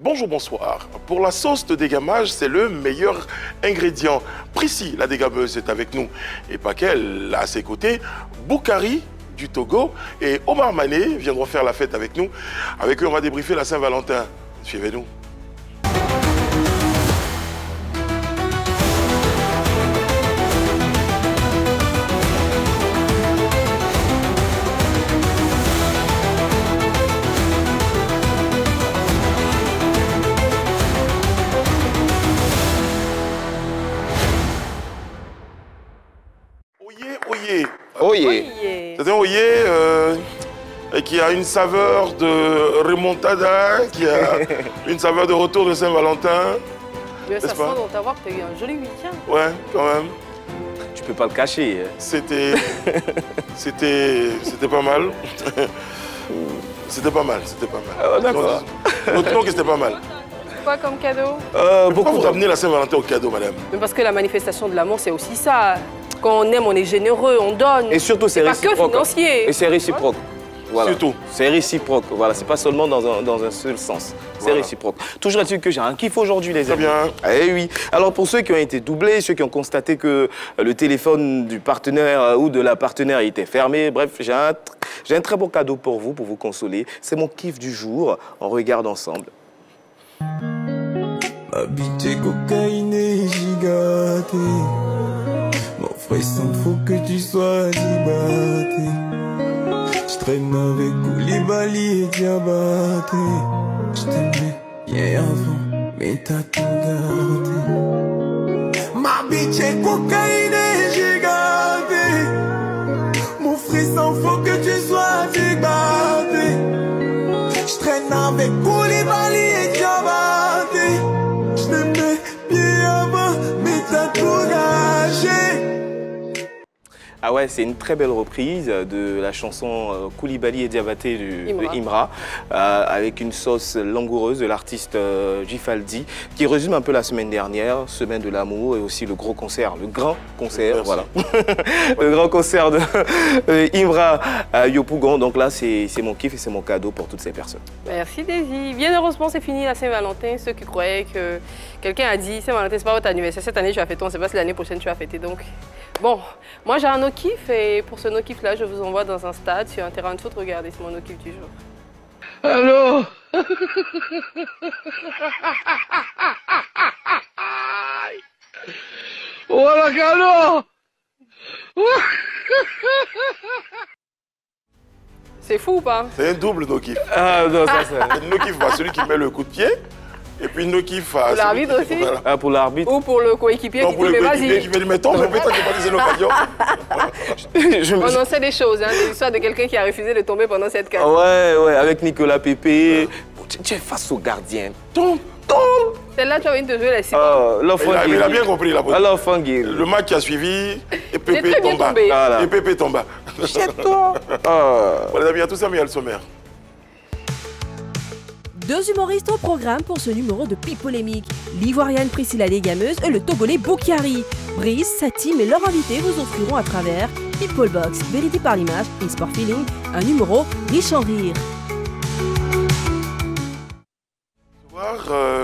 Bonjour, bonsoir. Pour la sauce de dégamage, c'est le meilleur ingrédient. Priscille, la dégameuse, est avec nous. Et pas qu'elle, à ses côtés, Boukari du Togo et Omar Mané viendront faire la fête avec nous. Avec eux, on va débriefer la Saint-Valentin. Suivez-nous. Oyé. C'est un oyé qui a une saveur de remontada, qui a une saveur de retour de Saint-Valentin. Ça sent dans ta voix que tu as eu un joli week-end. Ouais, quand même. Tu peux pas le cacher. C'était pas mal. C'était pas mal. Ah, d'accord. Retenons que c'était pas mal. Quoi comme cadeau? Pourquoi vous ramenez la Saint-Valentin au cadeau, madame? Mais parce que la manifestation de l'amour, c'est aussi ça. Quand on aime, on est généreux, on donne. Et surtout, c'est réciproque. Pas que financier. Et c'est réciproque. Voilà. Surtout. C'est réciproque. Voilà, c'est pas seulement dans un seul sens. C'est voilà. Réciproque. Toujours est-il que j'ai un kiff aujourd'hui, les amis. Très bien. Eh oui. Alors, pour ceux qui ont été doublés, ceux qui ont constaté que le téléphone du partenaire ou de la partenaire était fermé, bref, j'ai un très beau cadeau pour vous consoler. C'est mon kiff du jour. On regarde ensemble. Habité cocaïne et gigaté. Mon frère, il faut que tu sois dibaté. Je traîne avec Koulibaly et Diabaté. Je t'aimais bien avant, mais t'as tout gardé. Ma bitch est cocaïne et gigaté. Mon frère, faut que tu sois dibaté. Je traîne avec Koulibaly et Diabaté. Je t'aimais bien avant, mais t'as tout gâché. Ah ouais, c'est une très belle reprise de la chanson Koulibaly et Diabaté de Imra, avec une sauce langoureuse de l'artiste Gifaldi, qui résume un peu la semaine dernière, semaine de l'amour, et aussi le gros concert, le grand concert, merci. Voilà, le grand concert de Imra Yopougon. Donc là, c'est mon kiff et c'est mon cadeau pour toutes ces personnes. Merci Daisy. Bien heureusement, c'est fini la Saint-Valentin. Ceux qui croyaient que quelqu'un a dit Saint-Valentin, c'est pas votre anniversaire, cette année tu vas fêter, on ne sait pas si l'année prochaine tu vas fêter. Donc, bon, moi j'ai un no-kiff et pour ce no-kiff là, je vous envoie dans un stade sur un terrain de foot. Regardez, c'est mon no-kiff du jour. Allô. Voilà, Cano. C'est fou ou pas? C'est un double no-kiff. Ah non, ça c'est... No-kiff, celui qui met le coup de pied. Et puis no-kiff... Pour l'arbitre aussi voilà. Ah, pour l'arbitre. Ou pour le coéquipier qui dit mais vas-y. Qui dit mais toi, j'ai pas dit l'occasion. On en sait des choses, hein, des histoires de quelqu'un qui a refusé de tomber pendant cette carte. Ouais, avec Nicolas Pépé. Tu es face au gardien. Tombe. Celle-là, tu as envie de te jouer la cible. Il a bien compris la position. Alors, le match qui a suivi, et Pépé tomba. Voilà. Et Pépé tomba. Jette-toi. Bon, les amis, à tout ça, mais il y a le sommaire. Deux humoristes au programme pour ce numéro de Pipe Polémique. L'Ivoirienne Priscille la dégameuse et le Togolais Boukari. Brice, sa team et leurs invités vous offriront à travers People Box, Vérité par l'image et Sport Feeling, un numéro riche en rire.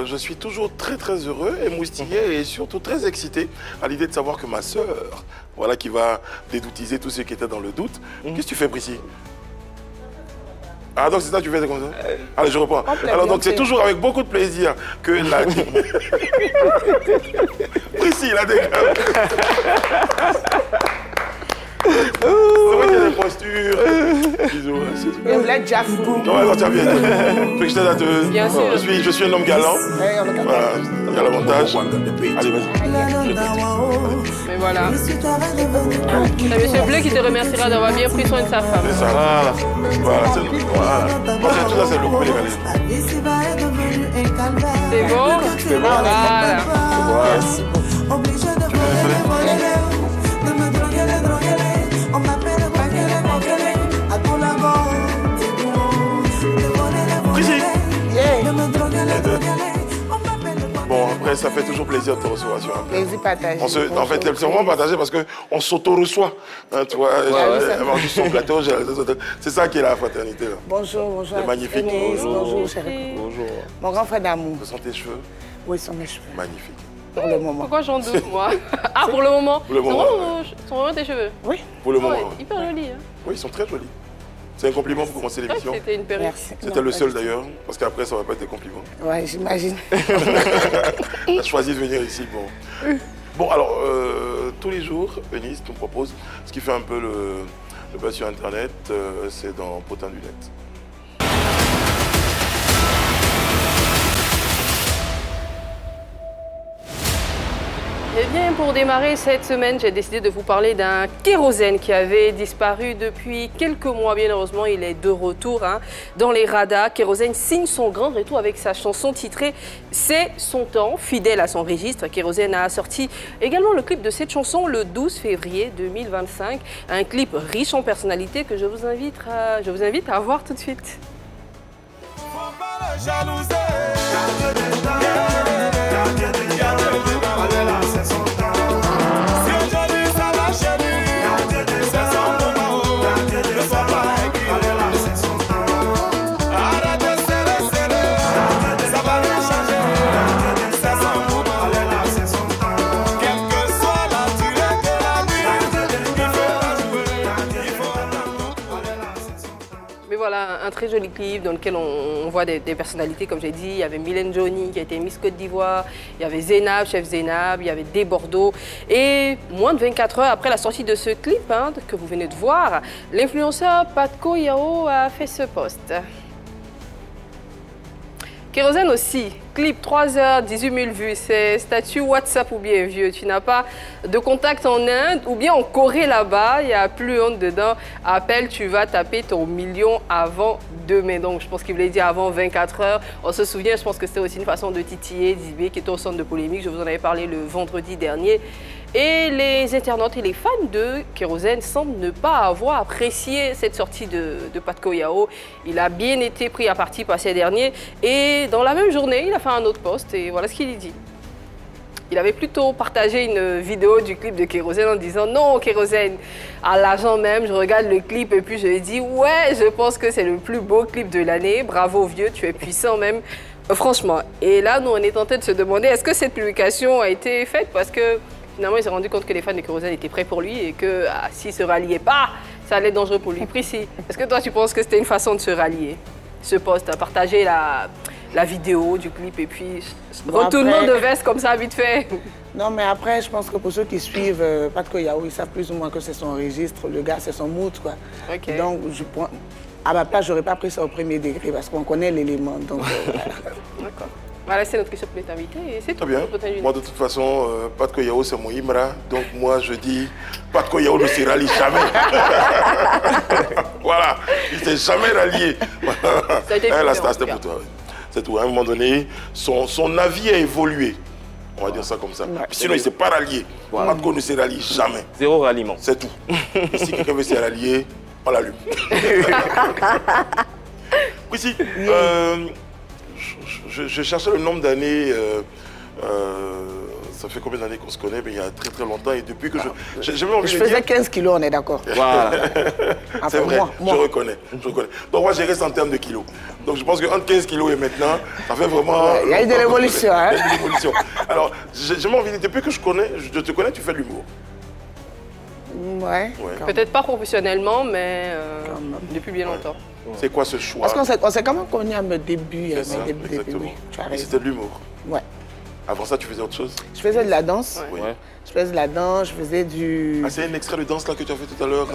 Je suis toujours très heureux, émoustillé et surtout très excité à l'idée de savoir que ma sœur, voilà, qui va dédoutiser tous ceux qui étaient dans le doute. Qu'est-ce que tu fais, Priscille? Ah, donc c'est ça que tu fais comme ça? Allez, je reprends. Alors, donc c'est toujours avec beaucoup de plaisir que la... Priscille, la dégage. C'est vrai qu'il y a des postures. Bisous. Mais vous l'êtes déjà fou. Non, tiens, viens. Faut que je t'aide à te... Bien sûr. Je suis un homme galant. Voilà, il y a l'avantage. Allez, vas-y. Mais voilà. C'est Monsieur Bleu qui te remerciera d'avoir bien pris soin de sa femme. C'est ça. Voilà. Tout ça, c'est le coupé légaliste. C'est bon? C'est bon. Voilà. Merci. Bon, Mais ça fait toujours plaisir de te recevoir sur un plateau. Plaisir partagé. En fait, c'est vraiment partagé parce qu'on s'auto-reçoit. Hein, tu vois, juste son plateau, c'est ça qui est la fraternité. Là. Bonjour. C'est magnifique. Bonjour, chérie. Bonjour. Mon grand frère d'amour. Ce sont tes cheveux? Oui, ce sont mes cheveux. Magnifique. Pour le moment. Pourquoi j'en doute, moi? Ah, pour le moment? Pour le moment. Sont vraiment tes cheveux? Oui. Pour le moment. Ouais, hyper jolis. Hein. Oui, ils sont très jolis. C'est un compliment pour commencer l'émission. C'était une période. Merci. C'était le seul d'ailleurs, parce qu'après ça ne va pas être des compliments. Oui, j'imagine. Tu as choisi de venir ici. Bon alors, tous les jours, Eunice nous propose ce qui fait un peu le buzz sur Internet, c'est dans Potin du Net. Eh bien, pour démarrer cette semaine, j'ai décidé de vous parler d'un kérosène qui avait disparu depuis quelques mois. Bien heureusement, il est de retour dans les radars. Kérosène signe son grand retour avec sa chanson titrée « C'est son temps ». Fidèle à son registre, Kérosène a sorti également le clip de cette chanson le 12 février 2025. Un clip riche en personnalité que je vous invite à voir tout de suite. Voilà, un très joli clip dans lequel on voit des personnalités, comme j'ai dit. Il y avait Mylène Johnny qui a été Miss Côte d'Ivoire, il y avait Zénab, chef Zénab, il y avait Des Bordeaux. Et moins de 24 heures après la sortie de ce clip que vous venez de voir, l'influenceur Patko Yao a fait ce post. Kérosène aussi, clip 3 heures, 18 000 vues, c'est statut WhatsApp ou bien vieux. Tu n'as pas de contact en Inde ou bien en Corée là-bas, il n'y a plus honte dedans. Appelle, tu vas taper ton million avant demain. Donc je pense qu'il voulait dire avant 24 heures. On se souvient, je pense que c'était aussi une façon de titiller Dibé qui était au centre de polémique. Je vous en avais parlé le vendredi dernier. Et les internautes et les fans de Kérosène semblent ne pas avoir apprécié cette sortie de Patko Yao. Il a bien été pris à partie par ces derniers. Et dans la même journée, il a fait un autre post et voilà ce qu'il dit. Il avait plutôt partagé une vidéo du clip de Kérosène en disant « Non, Kérosène, à l'argent même, je regarde le clip et puis je dis « Ouais, je pense que c'est le plus beau clip de l'année. Bravo vieux, tu es puissant même. » Franchement. Et là, nous, on est tenté de se demander est-ce que cette publication a été faite parce que finalement, il s'est rendu compte que les fans de Kérosène étaient prêts pour lui et que s'il ne se ralliait pas, ça allait être dangereux pour lui. Prissy, est-ce que toi, tu penses que c'était une façon de se rallier? Ce post, partager la vidéo du clip et puis retournement de veste comme ça, vite fait. Non, mais après, je pense que pour ceux qui suivent Patko Yao, ils savent plus ou moins que c'est son registre, le gars, c'est son mood, quoi. Okay. Donc, à ma place, j'aurais pas pris ça au premier degré parce qu'on connaît l'élément. Donc, D'accord. Voilà, c'est notre question pour les invités et c'est tout. Très bien. Moi, de toute façon, Patko Yao, c'est mon Imra. Donc, moi, je dis, Patko Yao ne se rallie jamais. Voilà, il ne s'est jamais rallié. Là, c'était pour toi. C'est tout. À un moment donné, son avis a évolué. On va dire ça comme ça. Sinon, il ne s'est pas rallié. Patko ne se rallie jamais. Zéro ralliement. C'est tout. Et si quelqu'un veut se rallier, on l'allume. Ici, je cherchais le nombre d'années, ça fait combien d'années qu'on se connaît, mais il y a très très longtemps et depuis que je faisais 15 kilos, on est d'accord. Voilà. C'est vrai, je reconnais. Donc moi j'ai resté en termes de kilos. Donc je pense qu'entre 15 kilos et maintenant, ça fait vraiment... Il y a eu de l'évolution. Il y a eu de l'évolution. Alors, j'ai envie de dire, depuis que je te connais, tu fais de l'humour. Ouais. Peut-être pas professionnellement, mais depuis bien longtemps. C'est quoi ce choix? Parce qu'on s'est quand même connus à mes débuts. Exactement. C'était de l'humour. Ouais. Avant ça, tu faisais autre chose? Je faisais de la danse. Ouais. Je faisais de la danse, je faisais du... Ah, c'est un extrait de danse là que tu as fait tout à l'heure?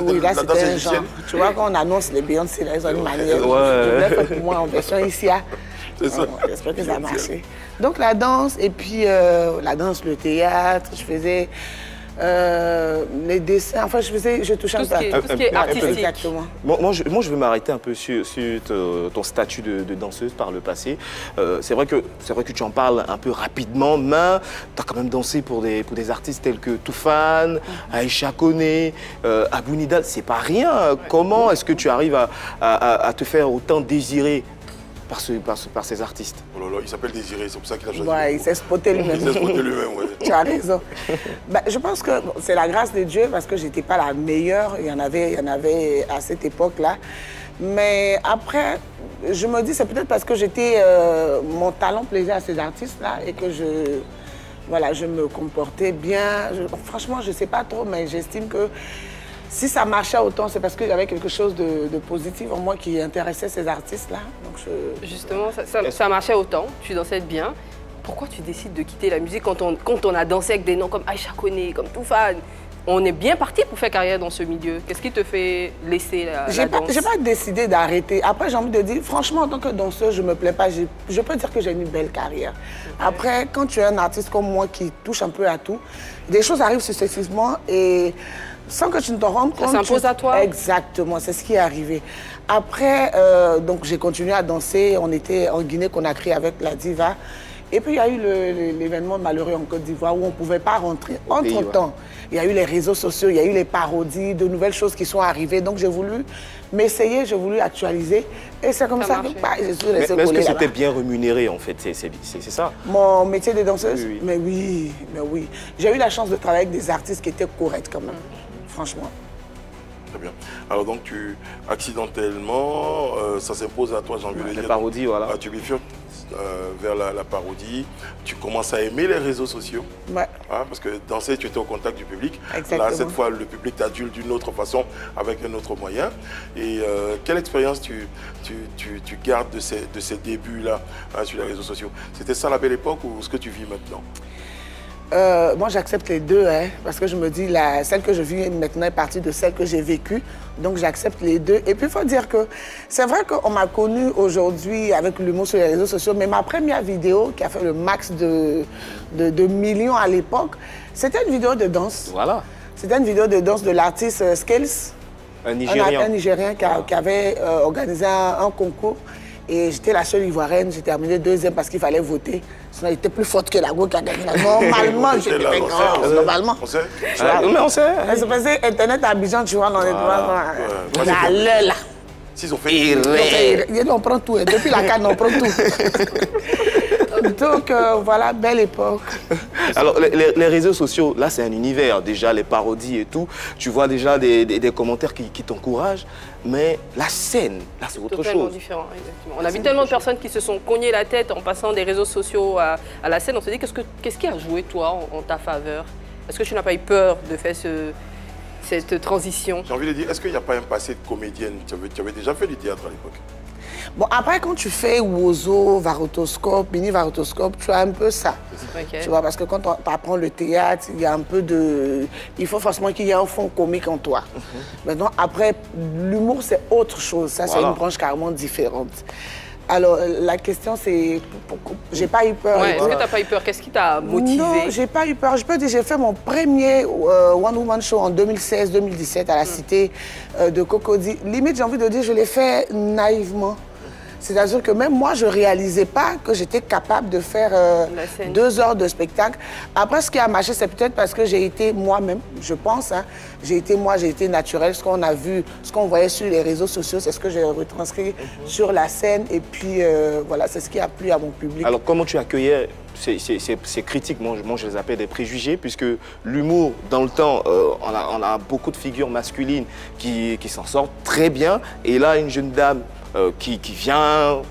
Oui, là, c'était un genre. Tu vois, quand on annonce les Beyoncé, là, ils ont une manière. Je voulais faire pour moi en version ici. C'est ça. J'espère que ça a marché. Donc, la danse, et puis la danse, le théâtre, je faisais... les dessins, enfin je touche un peu à tout ce qui est artistique. Exactement. Moi, je veux m'arrêter un peu sur ton statut de danseuse par le passé. C'est vrai que tu en parles un peu rapidement, mais tu as quand même dansé pour des artistes tels que Toufan, Aïcha Koné, Abou Nidal, c'est pas rien. Comment est-ce que tu arrives à te faire autant désirer par ces artistes. Oh là là, il s'appelle Désiré, c'est pour ça qu'il a choisi. Ouais, il s'est spoté lui-même. Il s'est spoté lui-même, ouais. Tu as raison. Ben, je pense que c'est la grâce de Dieu parce que je n'étais pas la meilleure. Il y en avait à cette époque-là. Mais après, je me dis, c'est peut-être parce que mon talent plaisait à ces artistes-là et que je me comportais bien. Franchement, je ne sais pas trop, mais j'estime que si ça marchait autant, c'est parce qu'il y avait quelque chose de positif en moi qui intéressait ces artistes-là. Justement, ça marchait autant, tu dansais bien. Pourquoi tu décides de quitter la musique quand on a dansé avec des noms comme Aïcha Koné, comme Toufan? On est bien parti pour faire carrière dans ce milieu. Qu'est-ce qui te fait laisser la danse? J'ai pas décidé d'arrêter. Après, j'ai envie de dire, franchement, en tant que danseuse, je me plais pas. Je peux dire que j'ai une belle carrière. Okay. Après, quand tu es un artiste comme moi qui touche un peu à tout, des choses arrivent successivement et sans que tu ne te rendes compte. Ça s'impose à toi? Exactement, c'est ce qui est arrivé. Après, donc j'ai continué à danser. On était en Guinée-Conakry avec la diva. Et puis, il y a eu l'événement malheureux en Côte d'Ivoire où on ne pouvait pas rentrer. Entre-temps, il y a eu les réseaux sociaux, il y a eu les parodies, de nouvelles choses qui sont arrivées. Donc, j'ai voulu m'essayer, j'ai voulu actualiser. Et c'est comme ça que je suis restée. Mais est-ce que c'était bien rémunéré, en fait? C'est ça? Mon métier de danseuse? Oui. Mais oui. J'ai eu la chance de travailler avec des artistes qui étaient corrects quand même. Franchement. Très bien. Alors donc, accidentellement, ça s'impose à toi, j'ai envie de dire. La parodie, voilà. Tu bifurques vers la parodie. Tu commences à aimer les réseaux sociaux. Ouais. Hein, parce que danser, tu étais au contact du public. Exactement. Là, cette fois, le public t'adulte d'une autre façon, avec un autre moyen. Et quelle expérience tu gardes de ces débuts-là sur les réseaux sociaux? C'était ça la belle époque ou ce que tu vis maintenant? Moi, j'accepte les deux, hein, parce que je me dis, celle que je vis maintenant est partie de celle que j'ai vécue. Donc, j'accepte les deux. Et puis, il faut dire que c'est vrai qu'on m'a connue aujourd'hui avec l'humour sur les réseaux sociaux, mais ma première vidéo, qui a fait le max de millions à l'époque, c'était une vidéo de danse. Voilà. C'était une vidéo de danse de l'artiste Skills. Un Nigérien. Un Nigérien qui avait organisé un concours. Et j'étais la seule Ivoirienne, j'ai terminé deuxième parce qu'il fallait voter. Sinon, elle était plus forte que la go qui a gagné. Normalement, j'étais grande. Normalement. On sait. Mais on sait. Elle se faisait Internet à Abidjan, tu vois, dans les à l'heure là. S'ils ont fait... On prend tout. Depuis la canne, on prend tout. Donc, voilà, belle époque. Alors, les réseaux sociaux, là, c'est un univers. Déjà, les parodies et tout. Tu vois déjà des commentaires qui t'encouragent. Mais la scène, là, c'est autre chose. Totalement différent, exactement. On a vu tellement de personnes qui se sont cognées la tête en passant des réseaux sociaux à la scène. On se dit, qu'est-ce qui a joué, toi, en ta faveur? Est-ce que tu n'as pas eu peur de faire cette transition? J'ai envie de dire, est-ce qu'il n'y a pas un passé de comédienne? Tu avais déjà fait du théâtre à l'époque? Bon, après, quand tu fais Wozo, Varotoscope, Mini Varotoscope, tu as un peu ça. Okay. Tu vois, parce que quand tu apprends le théâtre, il y a un peu de... Il faut forcément qu'il y ait un fond comique en toi. Maintenant, après, l'humour, c'est autre chose. Ça, c'est une branche carrément différente. Alors, la question, c'est... J'ai pas eu peur. Ouais, est-ce que tu n'as pas eu peur? Qu'est-ce qui t'a motivé? Non, j'ai pas eu peur. Je peux dire, j'ai fait mon premier one-woman show en 2016-2017 à la Cité de Cocody. Limite, j'ai envie de dire, je l'ai fait naïvement. C'est-à-dire que même moi, je ne réalisais pas que j'étais capable de faire 2 heures de spectacle. Après, ce qui a marché, c'est peut-être parce que j'ai été moi-même, je pense. Hein. J'ai été naturelle. Ce qu'on a vu, ce qu'on voyait sur les réseaux sociaux, c'est ce que j'ai retranscrit sur la scène. Et puis, voilà, c'est ce qui a plu à mon public. Alors, comment tu accueillais ces critiques? Moi, je les appelle des préjugés, puisque l'humour, dans le temps, on a beaucoup de figures masculines qui s'en sortent très bien. Et là, une jeune dame qui vient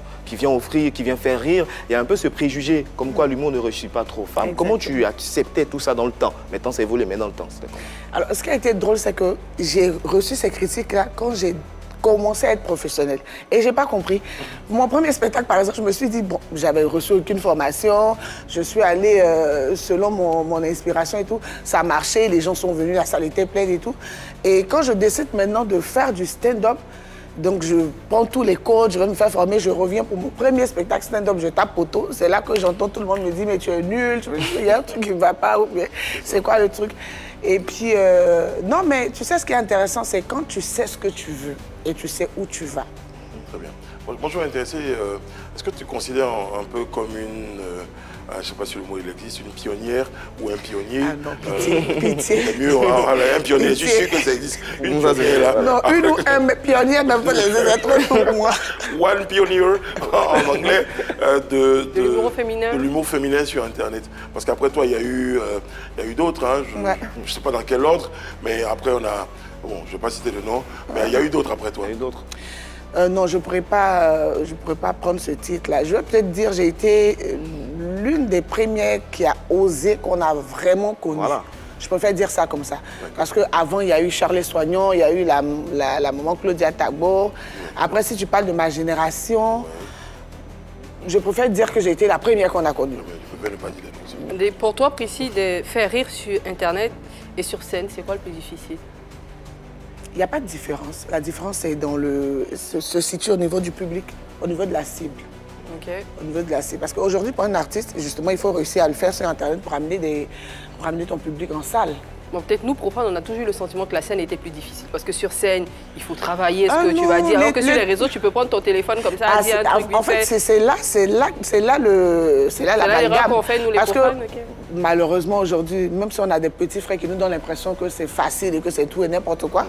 offrir, qui vient faire rire, il y a un peu ce préjugé, comme quoi l'humour ne réussit pas trop aux femmes. Exactement. Comment tu acceptais tout ça dans le temps? Maintenant, c'est évolué, mais dans le temps, c'était quoi? Alors, ce qui a été drôle, c'est que j'ai reçu ces critiques-là quand j'ai commencé à être professionnelle. Et j'ai pas compris. Mon premier spectacle, par exemple, je me suis dit, bon, j'avais reçu aucune formation, je suis allée selon mon inspiration et tout, ça a marché, les gens sont venus, la salle était pleine et tout. Et quand je décide maintenant de faire du stand-up, donc je prends tous les codes, je vais me faire former, je reviens pour mon premier spectacle stand-up, je tape poteau. C'est là que j'entends tout le monde me dire, mais tu es nul, il y a un truc qui ne va pas, c'est quoi le truc? Et puis, non, mais tu sais, ce qui est intéressant, c'est quand tu sais ce que tu veux et tu sais où tu vas. Très bien. Moi, je m'intéressais, est-ce que tu considères un peu comme une, je ne sais pas si le mot il existe, une pionnière ou un pionnier? Ah non, pitié. C'est mieux, un pionnier, je suis sûr que ça existe. Une pionnière, là. Non, une ou un pionnier, même pas les autres pour moi. One pioneer, en anglais, de l'humour féminin. De l'humour féminin sur Internet. Parce qu'après toi, il y a eu d'autres, hein, je ne sais pas dans quel ordre, mais après on a, bon, je ne vais pas citer le nom, mais il y a eu d'autres après toi. Il y a eu d'autres. Non, je ne pourrais pas prendre ce titre-là. Je vais peut-être dire j'ai été l'une des premières qui a osé, qu'on a vraiment connu. Voilà. Je préfère dire ça comme ça. Parce qu'avant, il y a eu Charles Soignon, il y a eu la maman Claudia Tagbo. Après, si tu parles de ma génération, je préfère dire que j'ai été la première qu'on a connue. Pour toi, Prissy, de faire rire sur Internet et sur scène, c'est quoi le plus difficile? Il n'y a pas de différence. La différence, c'est se situe au niveau du public, au niveau de la cible. Okay. Au niveau de la cible. Parce qu'aujourd'hui, pour un artiste, justement, il faut réussir à le faire sur Internet pour amener ton public en salle. Bon, peut-être nous, profans, on a toujours eu le sentiment que la scène était plus difficile. Parce que sur scène, il faut travailler ce que tu vas dire. Alors que sur les réseaux, tu peux prendre ton téléphone comme ça, dire un truc. En fait, c'est là la l'erreur qu'on fait, nous les parce profans. Que, malheureusement, aujourd'hui, même si on a des petits frères qui nous donnent l'impression que c'est facile et que c'est tout et n'importe quoi,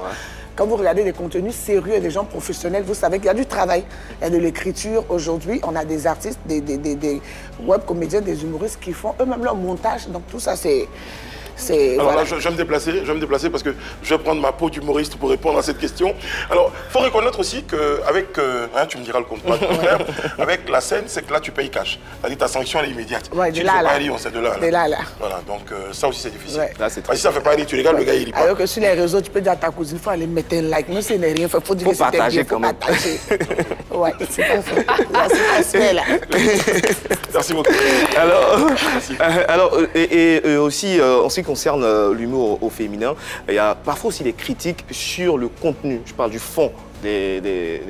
quand vous regardez des contenus sérieux et des gens professionnels, vous savez qu'il y a du travail, il y a de l'écriture. Aujourd'hui, on a des artistes, des web comédiens, des humoristes qui font eux-mêmes leur montage. Donc tout ça, c'est... Alors voilà. là, je vais me déplacer parce que je vais prendre ma peau d'humoriste pour répondre à cette question. Alors, il faut reconnaître aussi qu'avec, tu me diras le contraire, avec la scène, c'est que là, tu payes cash. C'est-à-dire ta sanction, elle est immédiate. Ouais, si tu ne fais pas rire, on sait de là. De là. Voilà, donc ça aussi, c'est difficile. Ouais. Là, c'est très... Si ça ne fait pas rire, tu regardes, le gars, il rit pas. Alors que sur les réseaux, tu peux dire à ta cousine, il faut aller mettre un like. Même s'il n'est rien fait, il faut dire que c'était bien, quand même. Ouais, c'est pas fait. Là, c'est pas fait, là. Merci beaucoup. Alors, et aussi, en ce qui concerne l'humour au féminin, il y a parfois aussi des critiques sur le contenu. Je parle du fond des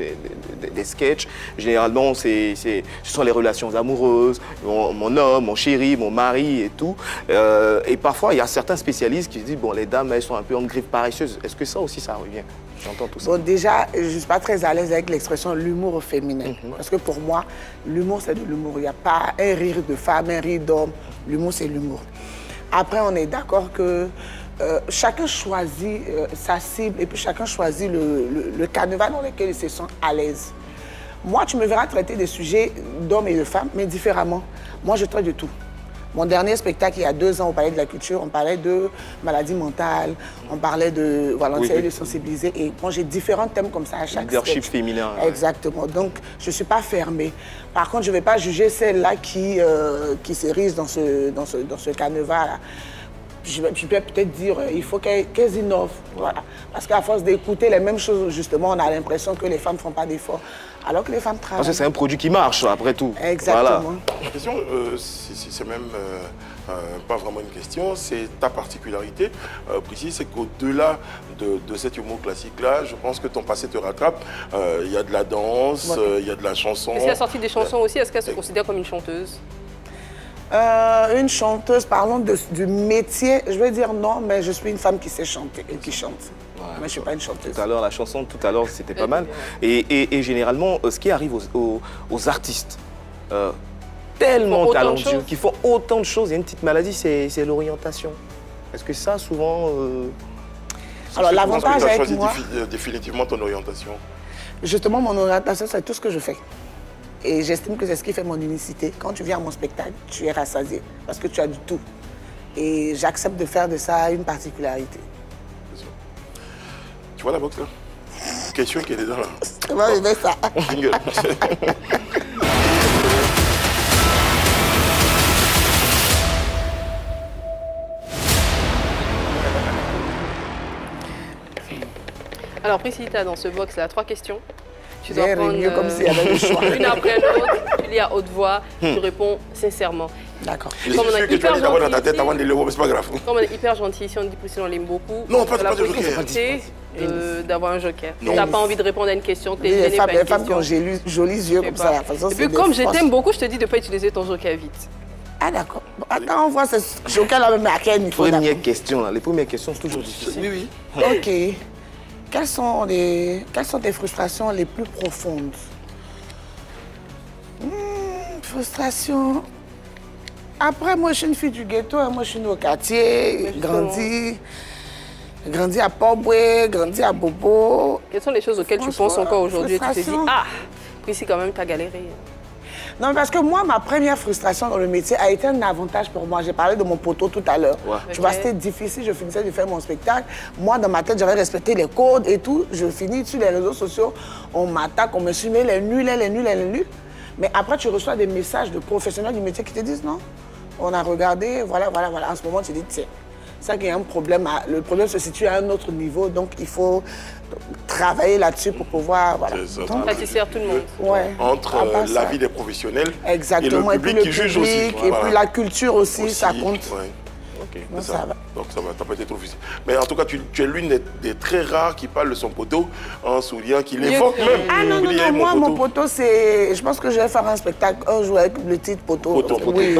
sketchs. Généralement, ce sont les relations amoureuses, mon homme, mon chéri, mon mari et tout. Et parfois, il y a certains spécialistes qui disent, bon, les dames, elles sont un peu en griffe paresseuse. Est-ce que ça aussi, ça revient? J'entends tout ça. Bon, déjà, je ne suis pas très à l'aise avec l'expression l'humour au féminin. Parce que pour moi, l'humour, c'est de l'humour. Il n'y a pas un rire de femme, un rire d'homme. L'humour, c'est l'humour. Après, on est d'accord que chacun choisit sa cible et puis chacun choisit le carnaval dans lequel il se sent à l'aise. Moi, tu me verras traiter des sujets d'hommes et de femmes, mais différemment. Moi, je traite de tout. Mon dernier spectacle, il y a 2 ans, on parlait de la culture, on parlait de maladies mentales, on parlait de... Voilà, on essayait de sensibiliser. Et moi, j'ai différents thèmes comme ça à chaque leadership sketch. féminin. Exactement. Donc, je ne suis pas fermée. Par contre, je ne vais pas juger celle-là qui s'érige dans ce carnaval-là. Je peux peut-être dire il faut qu'elles innovent. Voilà. Parce qu'à force d'écouter les mêmes choses, justement, on a l'impression que les femmes ne font pas d'efforts. Alors que les femmes travaillent. Parce que c'est un produit qui marche, après tout. Exactement. Voilà. La question, c'est même pas vraiment une question, c'est ta particularité. Prissy, c'est qu'au-delà de cet humour classique-là, je pense que ton passé te rattrape. Il y a de la danse, il y a de la chanson. Est-ce qu'elle a sorti des chansons aussi? Est-ce qu'elle se considère comme une chanteuse? Une chanteuse, parlons du métier, je vais dire non, mais je suis une femme qui sait chanter et qui chante. Ouais, mais je ne suis pas une chanteuse. Tout à l'heure, la chanson, tout à l'heure, c'était pas mal. Et généralement, ce qui arrive aux artistes, tellement talentueux, qui font autant de choses, il y a une petite maladie, c'est l'orientation. Est-ce que ça, souvent... Alors, l'avantage avec moi... Tu as choisi définitivement ton orientation? Justement, mon orientation, c'est tout ce que je fais. Et j'estime que c'est ce qui fait mon unicité. Quand tu viens à mon spectacle, tu es rassasié parce que tu as du tout. Et j'accepte de faire de ça une particularité. Tu vois la boxe là? Question qui est dedans là. On va vivre ça. Alors, Prissy, tu as dans ce box là 3 questions. Tu dois prendre mieux comme s'il y avait le choix. Une après l'autre, tu lis à haute voix, tu réponds sincèrement. D'accord. Comme on est hyper gentil dans ta tête avant de le c'est pas grave. Comme on est hyper gentil ici, on dit Prissy, on l'aime beaucoup. Non, pas de joker. D'avoir un joker. Tu n'as pas envie de répondre à une question, tu es Les gêné par une question. femmes qui ont jolis yeux comme ça. Et puis comme je t'aime beaucoup, je te dis de ne pas utiliser ton joker vite. Ah d'accord. Bon, attends, on voit ce joker-là même à quel niveau. Les premières questions, c'est toujours difficile. Oui. Ok. Quelles sont tes frustrations les plus profondes? frustration. Après, moi, je suis une fille du ghetto. Hein. Moi, je suis née au quartier, grandi à Port-Boué, grandi à Bobo. Quelles sont les choses auxquelles tu penses encore aujourd'hui et tu te dis, ah, ici, quand même, tu as galéré. Non, parce que moi, ma première frustration dans le métier a été un avantage pour moi. J'ai parlé de mon poteau tout à l'heure. Ouais. Tu vois, c'était difficile. Je finissais de faire mon spectacle. Moi, dans ma tête, j'avais respecté les codes et tout. Je finis sur les réseaux sociaux. On m'attaque, on me suit, les nuls, les nuls, les nuls. Mais après, tu reçois des messages de professionnels du métier qui te disent non. On a regardé, voilà. En ce moment, tu dis, tiens, c'est ça qu'il y a un problème. Le problème se situe à un autre niveau. Donc, il faut travailler là-dessus pour pouvoir... Voilà. Satisfaire tout le monde. Ouais. Entre l'avis des professionnels exactement. et le public qui juge aussi. Et puis la culture aussi, ça compte. Ouais. Ok, non, ça va. Donc ça va, t'as pas été trop difficile. Mais en tout cas, tu es l'une des très rares qui parle de son poteau en souriant, qui l'évoque même. Ah non, moi, mon poteau, c'est... Je pense que je vais faire un spectacle un jour avec le titre poteau. Oui, poteau. Même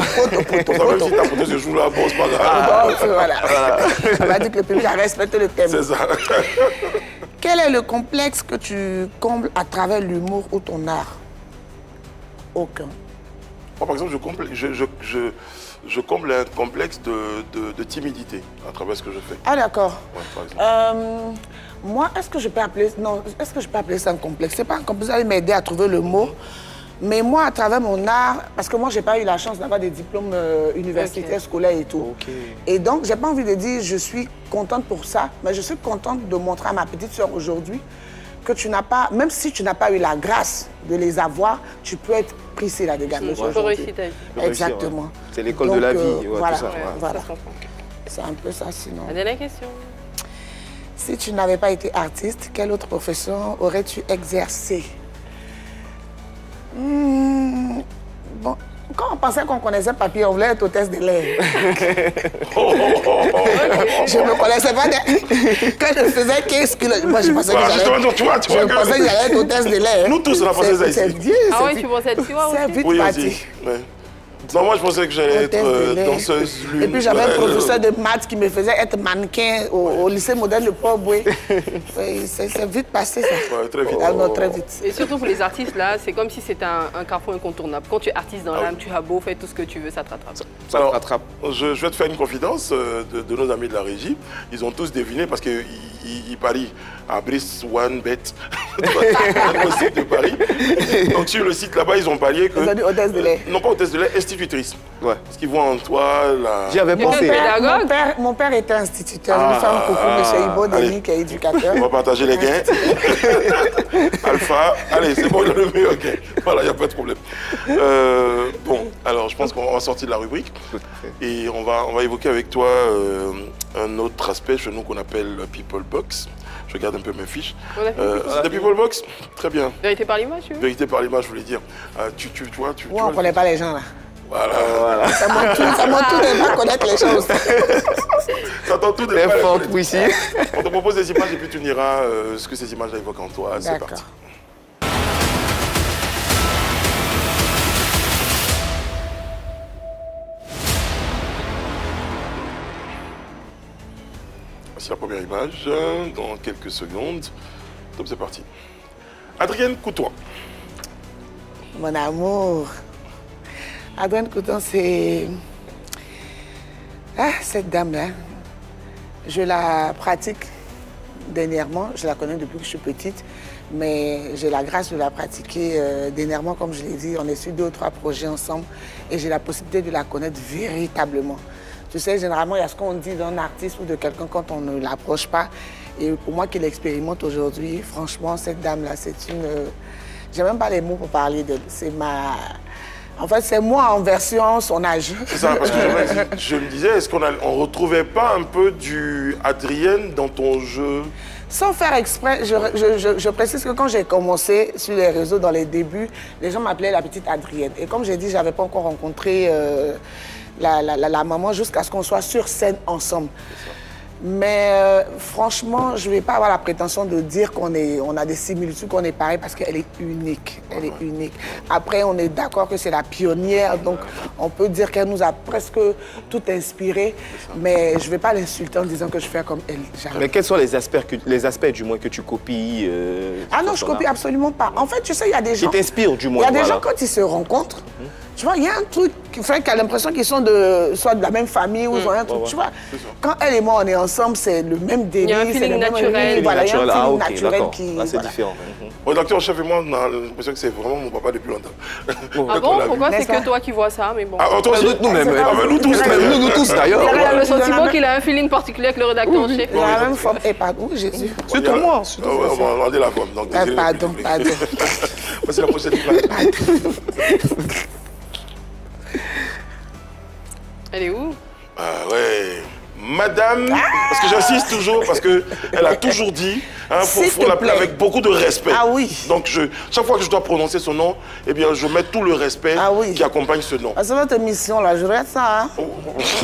si ta poteau se joue là, bon, c'est pas grave. Donc, voilà. Ça va dire que le public a respecté le thème. C'est ça. Quel est le complexe que tu combles à travers l'humour ou ton art? Aucun. Moi, par exemple, je comble un complexe de timidité à travers ce que je fais. Ah, d'accord. Ouais, par exemple. Moi, est-ce que je peux appeler ça un complexe? C'est pas un complexe, ça va m'aider à trouver le mot. Mais moi, à travers mon art, parce que moi, j'ai pas eu la chance d'avoir des diplômes universitaires, scolaires et tout. Et donc, j'ai pas envie de dire je suis contente pour ça, mais je suis contente de montrer à ma petite sœur aujourd'hui que tu n'as pas, même si tu n'as pas eu la grâce de les avoir, tu peux être Priscilla Desgameuse aujourd'hui. Exactement. Ouais. C'est l'école de la vie, voilà, tout ça. Voilà. C'est un peu ça, sinon. La dernière question. Si tu n'avais pas été artiste, quelle autre profession aurais-tu exercé? Bon, quand on pensait qu'on connaissait papier, on voulait être hôtesse de l'air. Je ne me connaissais pas. Quand je faisais 15 kilos, moi je pensais que j'allais être hôtesse de l'air. Nous tous, on a pensé ça ici. C'est vieux. Ah oui, tu pensais être quoi aussi? C'est vite parti. Non, moi je pensais que j'allais être danseuse lune. Et puis j'avais un professeur de maths qui me faisait être mannequin au lycée moderne de Port-Boué. C'est vite passé ça. Ouais, très vite. Non, très vite. Et surtout pour les artistes là, c'est comme si c'était un carrefour incontournable. Quand tu es artiste dans l'âme, tu as beau faire tout ce que tu veux, ça te rattrape. Ça te rattrape. Je vais te faire une confidence de nos amis de la régie. Ils ont tous deviné parce qu'ils parient à Brice One Bet, au site de Paris. Donc sur le site là-bas, ils ont parié que... Ils ont dit hôtesse de l'air. Non, pas hôtesse de l'air, institutrice. Ouais. Parce qu'ils voient en toi la... J'y avais pensé. Mon père était instituteur. Je lui fais un coucou, M. Ibo Denis, qui est éducateur. On va partager les gains. Alpha. Allez, c'est bon, il a le meilleur gain. Voilà, il n'y a pas de problème. Bon, alors je pense qu'on va sortir de la rubrique. Et on va évoquer avec toi un autre aspect chez nous qu'on appelle People Box. Je regarde un peu mes fiches. C'est People Box? Très bien. Vérité par l'image, tu veux? Vérité par l'image, je voulais dire. Tu vois, on ne connaît pas les gens là. Voilà. Ça montre tout de ne pas connaître les choses. Ça tente tout de pas connaître les choses. On te propose des images et puis tu nous diras ce que ces images évoquent en toi. C'est parti. Voici la première image dans quelques secondes. Top, c'est parti. Adrienne Coutoin. Mon amour. Adrienne Coutoin, c'est... Ah, cette dame-là, je la pratique dernièrement. Je la connais depuis que je suis petite, mais j'ai la grâce de la pratiquer dernièrement. Comme je l'ai dit, on est sur 2 ou 3 projets ensemble et j'ai la possibilité de la connaître véritablement. Tu sais, généralement, il y a ce qu'on dit d'un artiste ou de quelqu'un quand on ne l'approche pas. Et pour moi qui l'expérimente aujourd'hui, franchement, cette dame-là, c'est une... J'ai même pas les mots pour parler d'elle. C'est ma... En fait, c'est moi en version son âge. C'est ça, parce que je me disais, est-ce qu'on ne retrouvait pas un peu du Adrienne dans ton jeu? Sans faire exprès, je précise que quand j'ai commencé sur les réseaux dans les débuts, les gens m'appelaient la petite Adrienne. Et comme j'ai dit, je n'avais pas encore rencontré la maman jusqu'à ce qu'on soit sur scène ensemble. Mais franchement, je ne vais pas avoir la prétention de dire qu'on a des similitudes, qu'on est pareil, parce qu'elle est unique. Elle est unique. Après, on est d'accord que c'est la pionnière, donc on peut dire qu'elle nous a presque tout inspiré. Mais je ne vais pas l'insulter en disant que je fais comme elle. Mais quels sont les aspects du moins que tu copies Ah non, je ne copie absolument pas. En fait, tu sais, il y a des gens... Qui t'inspirent du moins. Il y a des gens, quand ils se rencontrent, Tu vois, il y a un truc qui fait qu'elle a l'impression qu'ils sont soit de la même famille ou un truc, tu vois. Quand elle et moi, on est ensemble, c'est le même délire. Il y a un feeling naturel. Voilà, il y a un feeling naturel qui... Là, c'est différent. Le docteur chef et moi, on a l'impression que c'est vraiment mon papa depuis longtemps. Ah bon? Pourquoi c'est que toi qui vois ça? Mais bon. Ah, toi aussi? Nous tous d'ailleurs. Il a le sentiment qu'il a un feeling particulier avec le rédacteur en chef. Il a la même forme. Et pardon, Jésus. Surtout moi. On va demander la forme. Pardon. C'est la prochaine fois. Elle est où? Ah ouais. Madame, parce que j'insiste toujours, parce qu'elle a toujours dit, faut l'appeler avec beaucoup de respect. Ah oui. Donc chaque fois que je dois prononcer son nom, eh bien je mets tout le respect qui accompagne ce nom. C'est votre mission là, je regarde ça. Hein.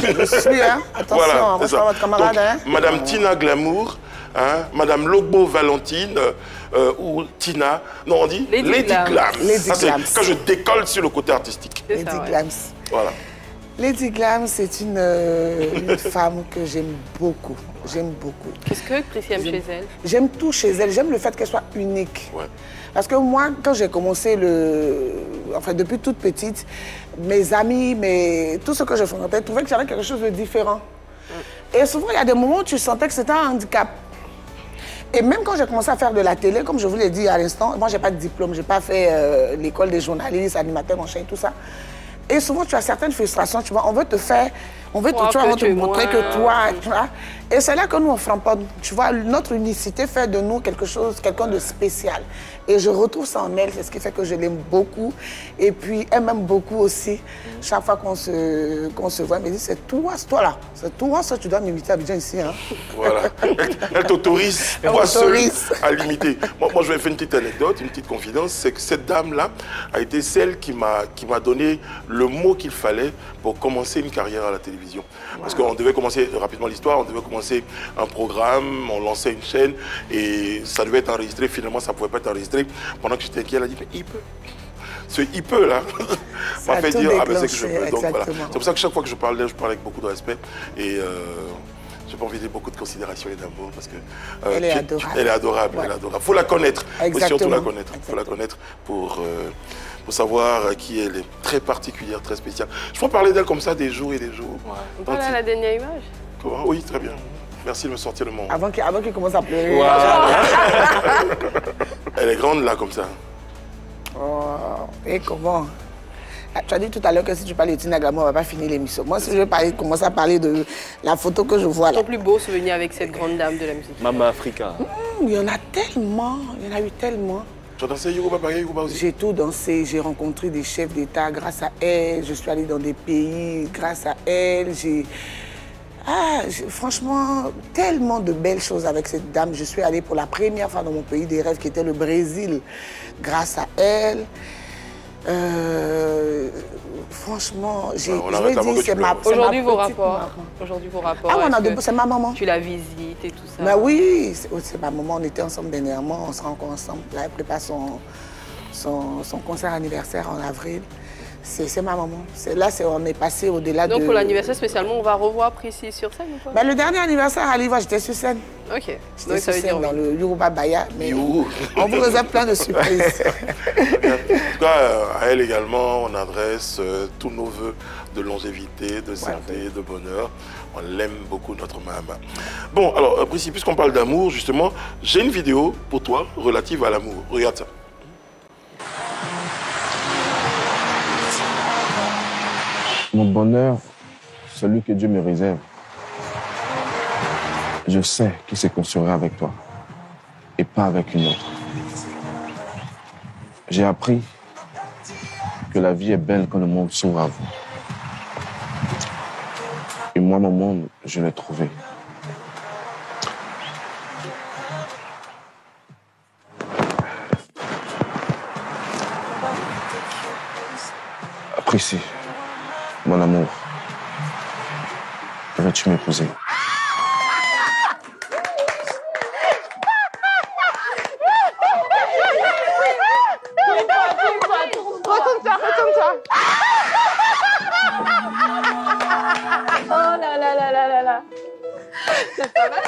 Je suis, hein. Attention, voilà, moi je suis votre camarade. Donc, hein. Madame Tina Glamour, Madame Logbo Valentine, ou Tina, non on dit Lady Glams. Lady Glams. Quand je décolle sur le côté artistique. Lady Glams. Voilà. Lady Glams, c'est une femme que j'aime beaucoup. J'aime beaucoup. Qu'est-ce que Prissy aime chez elle? J'aime tout chez elle. J'aime le fait qu'elle soit unique. Ouais. Parce que moi, quand j'ai commencé enfin, depuis toute petite, mes amis, tout ce que je fréquentais, trouvaient que j'avais quelque chose de différent. Et souvent, il y a des moments où tu sentais que c'était un handicap. Et même quand j'ai commencé à faire de la télé, comme je vous l'ai dit à l'instant, moi, je n'ai pas de diplôme. Je n'ai pas fait l'école des journalistes, animateurs, machin et tout ça. Et souvent, tu as certaines frustrations, tu vois, on veut te montrer que toi, tu vois. Et c'est là que nous, on framponne. Tu vois, notre unicité fait de nous quelqu'un de spécial. Et je retrouve ça en elle, c'est ce qui fait que je l'aime beaucoup. Et puis, elle m'aime beaucoup aussi. Chaque fois qu'on se voit, elle me dit, c'est toi là. C'est toi, ça, tu dois m'imiter à Abidjan ici. Hein. Voilà. Elle t'autorise, moi seule, à l'imiter. Moi, je vais faire une petite anecdote, une petite confidence. C'est que cette dame-là a été celle qui m'a donné le mot qu'il fallait pour commencer une carrière à la télévision. Parce qu'on devait commencer rapidement l'histoire, on devait commencer un programme, on lançait une chaîne et ça devait être enregistré. Finalement, ça ne pouvait pas être enregistré. Pendant que j'étais inquiet, elle a dit, mais il peut. Ce il peut là m'a fait dire, ah ben c'est que je peux. Donc voilà. C'est pour ça que chaque fois que je parle d'elle, je parle avec beaucoup de respect. Et je peux envier beaucoup de considération et d'amour parce que elle est adorable. Elle est adorable, ouais. Elle est adorable. Faut la connaître. Exactement. Faut surtout la connaître. Faut la connaître pour savoir qui elle est. Très particulière, très spéciale. Je peux parler d'elle comme ça des jours et des jours. Ouais. On parle à la dernière image. Comment? Oui, très bien. Merci de me sortir le mot. Avant qu'il commence à pleurer. Wow. Elle est grande là comme ça. Oh, et comment? Tu as dit tout à l'heure que si tu parles de Tina Glamour, on ne va pas finir l'émission. Moi, si je vais commencer à parler de la photo que je vois là. Ton plus beau souvenir avec cette grande dame de la musique? Mama Africa. Il y en a tellement, il y en a eu tellement. Tu as dansé Yoruba pareil, Yoruba aussi? J'ai tout dansé, j'ai rencontré des chefs d'État grâce à elle, je suis allée dans des pays grâce à elle, franchement, tellement de belles choses avec cette dame. Je suis allée pour la première fois dans mon pays des rêves qui était le Brésil grâce à elle. Franchement, je me dis, c'est ma Aujourd'hui, vos rapports. Ah, c'est ma maman. Tu la visites et tout ça. Bah oui, c'est ma maman. On était ensemble dernièrement, on sera encore ensemble. Là, elle prépare son concert anniversaire en avril. C'est ma maman. Là, on est passé au-delà de... Donc, pour l'anniversaire spécialement, on va revoir Prissy sur scène ou pas? Ben, le dernier anniversaire à Liva, j'étais sur scène. Ok. J'étais sur scène dans le Yoruba Baya. Mais on vous réserve plein de surprises. En tout cas, à elle également, on adresse tous nos voeux de longévité, de santé, de bonheur. On l'aime beaucoup, notre maman. Bon, alors, Prissy, puisqu'on parle d'amour, justement, j'ai une vidéo pour toi relative à l'amour. Regarde ça. Mon bonheur, celui que Dieu me réserve, je sais qu'il se construira avec toi et pas avec une autre. J'ai appris que la vie est belle quand le monde s'ouvre à vous. Et moi, mon monde, je l'ai trouvé. Prissy, mon amour, veux-tu m'épouser? Retourne-toi. Oh là là là là là là. C'est pas mal.